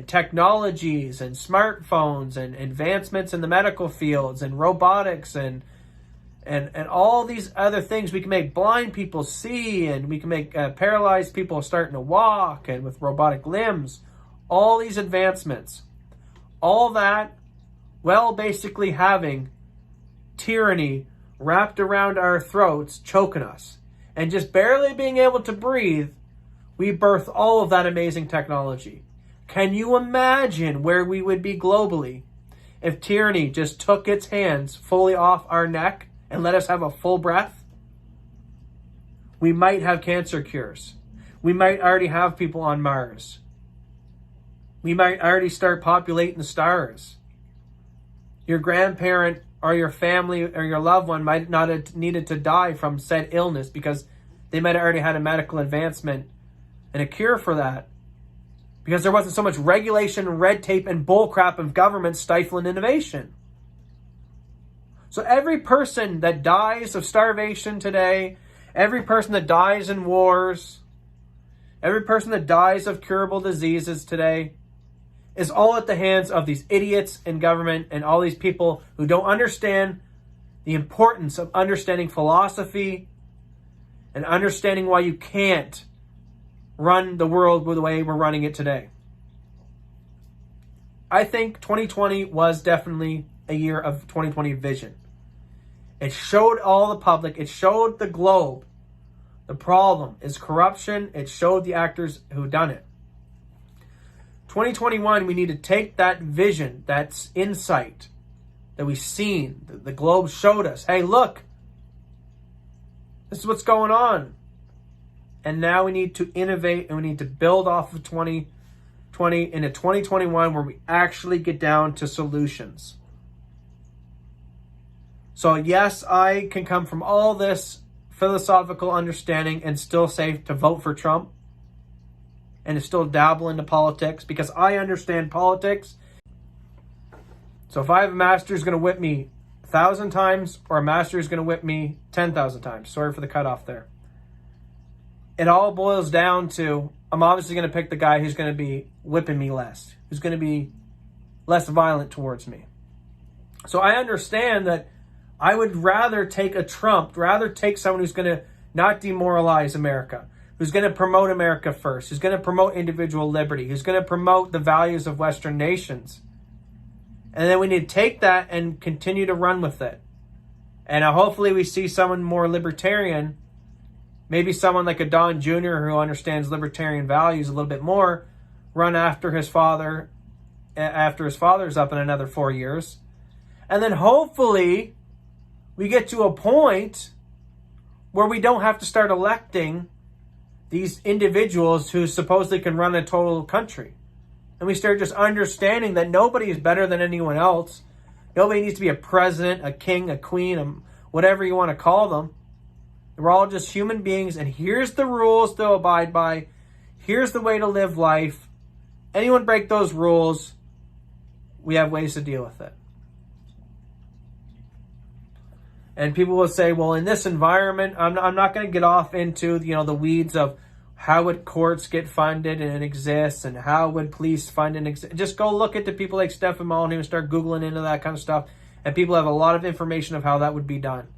technologies and smartphones and advancements in the medical fields and robotics and all these other things. We can make blind people see, and we can make paralyzed people starting to walk, and with robotic limbs, all these advancements. All that, basically having tyranny wrapped around our throats, choking us, and just barely being able to breathe, we birth all of that amazing technology. Can you imagine where we would be globally if tyranny just took its hands fully off our neck and let us have a full breath? We might have cancer cures. We might already have people on Mars. We might already start populating the stars. Your grandparent or your family or your loved one might not have needed to die from said illness because they might have already had a medical advancement and a cure for that, because there wasn't so much regulation, red tape, and bullcrap of government stifling innovation. So every person that dies of starvation today, every person that dies in wars, every person that dies of curable diseases today, is all at the hands of these idiots in government and all these people who don't understand the importance of understanding philosophy and understanding why you can't run the world the way we're running it today. I think 2020 was definitely a year of 2020 vision. It showed all the public, it showed the globe, the problem is corruption. It showed the actors who done it. 2021, we need to take that vision, that insight that we've seen, the globe showed us. Hey, look, this is what's going on. And now we need to innovate, and we need to build off of 2020 into 2021 where we actually get down to solutions. So yes, I can come from all this philosophical understanding and still say to vote for Trump and to still dabble into politics because I understand politics. So if I have a master who's going to whip me 1,000 times or a master who's going to whip me 10,000 times, sorry for the cutoff there, it all boils down to I'm obviously going to pick the guy who's going to be whipping me less, who's going to be less violent towards me. So I understand that I would rather take a Trump, rather take someone who's going to not demoralize America, who's going to promote America first, who's going to promote individual liberty, who's going to promote the values of Western nations. And then we need to take that and continue to run with it. And hopefully we see someone more libertarian, maybe someone like a Don Jr. who understands libertarian values a little bit more, run after his father, after his father's up in another 4 years. And then hopefully we get to a point where we don't have to start electing these individuals who supposedly can run a total country. And we start just understanding that nobody is better than anyone else. Nobody needs to be a president, a king, a queen, whatever you want to call them. We're all just human beings, and here's the rules to abide by. Here's the way to live life. Anyone break those rules, we have ways to deal with it. And people will say, well, in this environment, I'm not going to get off into the weeds of how would courts get funded and exist, and how would police fund and exist. Just go look at the people like Stephen Molyneux and start Googling into that kind of stuff. And people have a lot of information of how that would be done.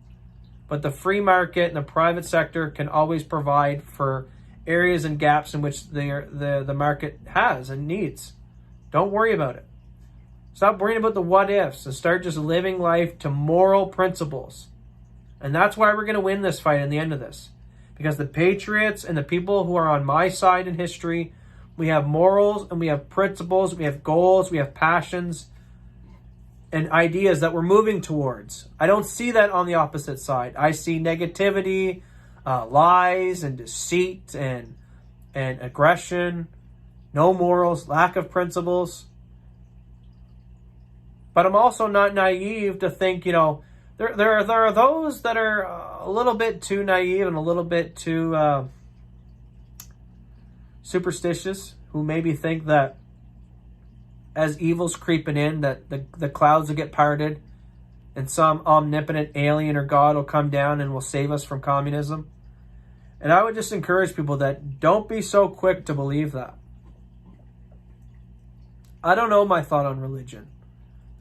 But the free market and the private sector can always provide for areas and gaps in which the market has and needs. Don't worry about it. Stop worrying about the what ifs and start just living life to moral principles. And that's why we're going to win this fight in the end of this. Because the patriots and the people who are on my side in history, we have morals and we have principles, we have goals, we have passions and ideas that we're moving towards. I don't see that on the opposite side. I see negativity, lies and deceit and aggression, no morals, lack of principles. But I'm also not naive to think, there are those that are a little bit too naive and a little bit too superstitious, who maybe think that as evil's creeping in, that the clouds will get parted and some omnipotent alien or God will come down and will save us from communism. And I would just encourage people that don't be so quick to believe that. I don't know my thought on religion.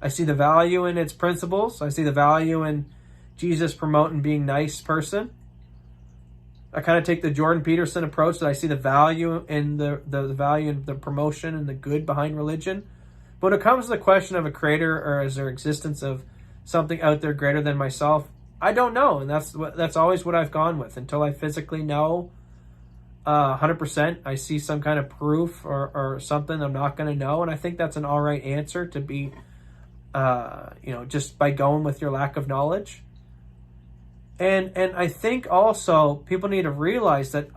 I see the value in its principles. I see the value in Jesus promoting being nice person. I kind of take the Jordan Peterson approach that I see the value in the value in the promotion and the good behind religion. But when it comes to the question of a creator or is there existence of something out there greater than myself, I don't know. And that's always what I've gone with until I physically know 100%. I see some kind of proof or something I'm not going to know. And I think that's an all right answer to be, just by going with your lack of knowledge. And I think also people need to realize that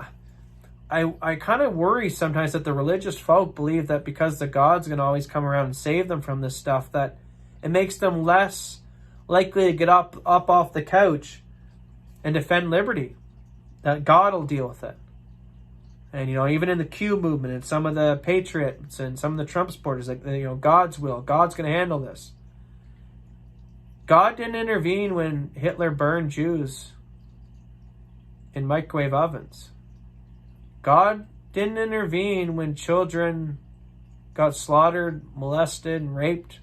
I kind of worry sometimes that the religious folk believe that because the God's going to always come around and save them from this stuff, that it makes them less likely to get up off the couch and defend liberty, that God will deal with it. And, even in the Q movement and some of the patriots and some of the Trump supporters, like, God's will, God's going to handle this. God didn't intervene when Hitler burned Jews in microwave ovens. God didn't intervene when children got slaughtered, molested, and raped.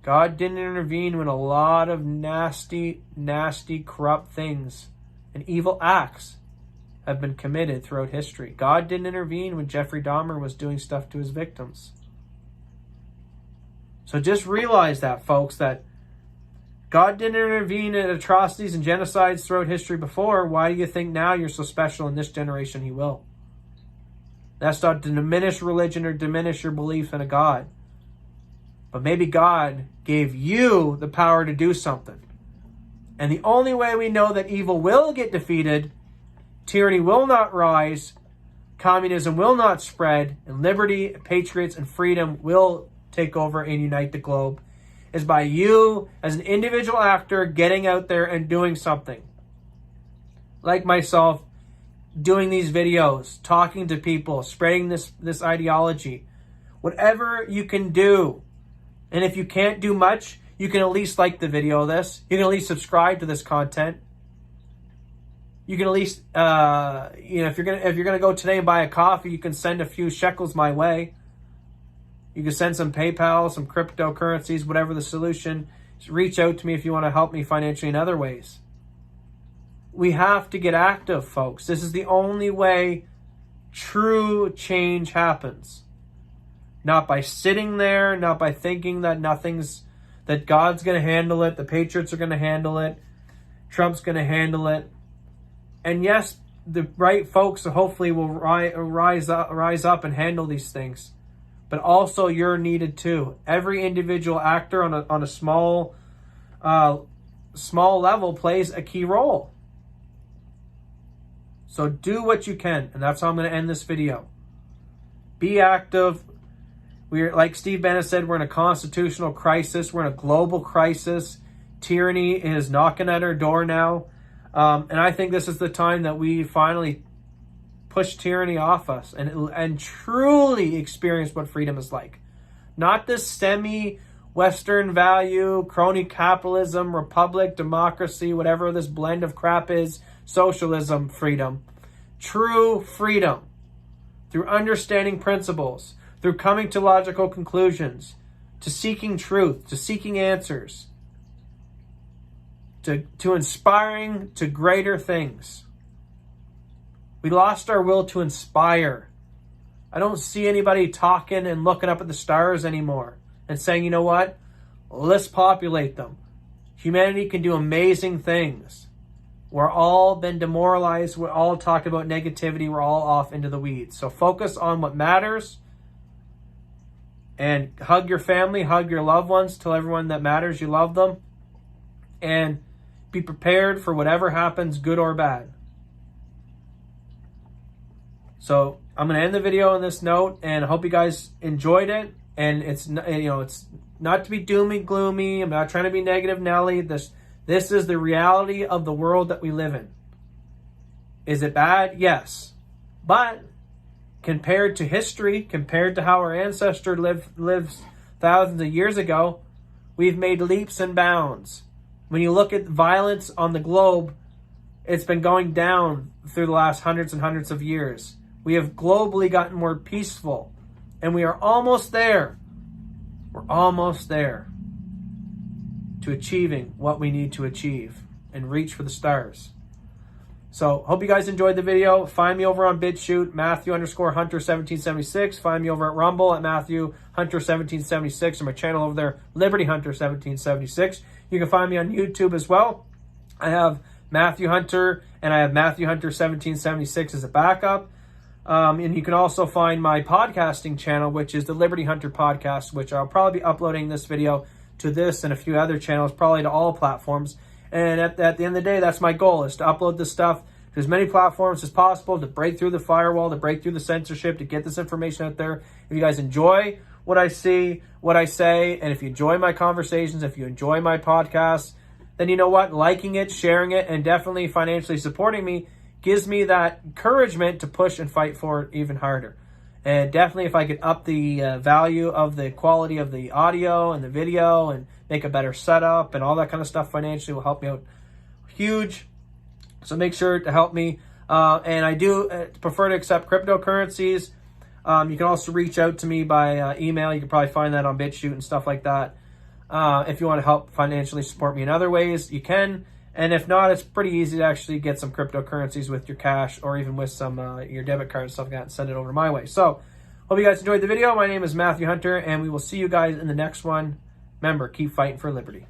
God didn't intervene when a lot of nasty, nasty, corrupt things and evil acts have been committed throughout history. God didn't intervene when Jeffrey Dahmer was doing stuff to his victims. So just realize that, folks, that God didn't intervene in atrocities and genocides throughout history before. Why do you think now you're so special in this generation he will? That's not to diminish religion or diminish your belief in a God. But maybe God gave you the power to do something. And the only way we know that evil will get defeated, tyranny will not rise, communism will not spread, and liberty, patriots, and freedom will take over and unite the globe, is by you as an individual actor getting out there and doing something. Like myself, doing these videos, talking to people, spreading this ideology. Whatever you can do. And if you can't do much, you can at least like the video of this. You can at least subscribe to this content. You can at least, if you're gonna go today and buy a coffee, you can send a few shekels my way. You can send some PayPal, some cryptocurrencies, whatever the solution. Just reach out to me if you want to help me financially in other ways. We have to get active, folks. This is the only way true change happens. Not by sitting there, not by thinking that that God's going to handle it, the patriots are going to handle it, Trump's going to handle it. And yes, the right folks hopefully will rise up and handle these things. But also you're needed too. Every individual actor on a small level plays a key role. So do what you can, and that's how I'm going to end this video. Be active. We're, like Steve Bannon said, we're in a constitutional crisis. We're in a global crisis. Tyranny is knocking at our door now. And I think this is the time that we finally push tyranny off us and truly experience what freedom is like. Not this semi-Western value, crony capitalism, republic, democracy, whatever this blend of crap is, socialism freedom. True freedom through understanding principles, through coming to logical conclusions, to seeking truth, to seeking answers, to inspiring to greater things. We lost our will to inspire. I don't see anybody talking and looking up at the stars anymore and saying, you know what? Let's populate them. Humanity can do amazing things. We're all been demoralized. We're all talking about negativity. We're all off into the weeds. So focus on what matters and hug your family, hug your loved ones, tell everyone that matters you love them, and be prepared for whatever happens, good or bad. So I'm going to end the video on this note, and I hope you guys enjoyed it. And it's not to be doomy gloomy. I'm not trying to be negative Nelly. This is the reality of the world that we live in. Is it bad? Yes. But compared to history, compared to how our ancestor lived thousands of years ago, we've made leaps and bounds. When you look at violence on the globe, it's been going down through the last hundreds and hundreds of years. We have globally gotten more peaceful, and we are almost there. We're almost there to achieving what we need to achieve and reach for the stars. So, hope you guys enjoyed the video. Find me over on BitChute, Matthew_Hunter1776. Find me over at Rumble at MatthewHunter1776, or my channel over there, LibertyHunter1776. You can find me on YouTube as well. I have Matthew Hunter, and I have Matthew Hunter1776 as a backup. And you can also find my podcasting channel, which is the Liberty Hunter Podcast, which I'll probably be uploading this video to this and a few other channels, probably to all platforms. And at the end of the day, that's my goal, is to upload this stuff to as many platforms as possible, to break through the firewall, to break through the censorship, to get this information out there. If you guys enjoy what I see, what I say, and if you enjoy my conversations, if you enjoy my podcasts, then you know what? Liking it, sharing it, and definitely financially supporting me gives me that encouragement to push and fight for it even harder. And definitely if I could up the value of the quality of the audio and the video and make a better setup and all that kind of stuff financially will help me out huge. So make sure to help me. And I do prefer to accept cryptocurrencies. You can also reach out to me by email. You can probably find that on BitChute and stuff like that. If you want to help financially support me in other ways, you can. And if not, it's pretty easy to actually get some cryptocurrencies with your cash or even with some your debit card and stuff like that and send it over my way. So, hope you guys enjoyed the video. My name is Matthew Hunter, and we will see you guys in the next one. Remember, keep fighting for liberty.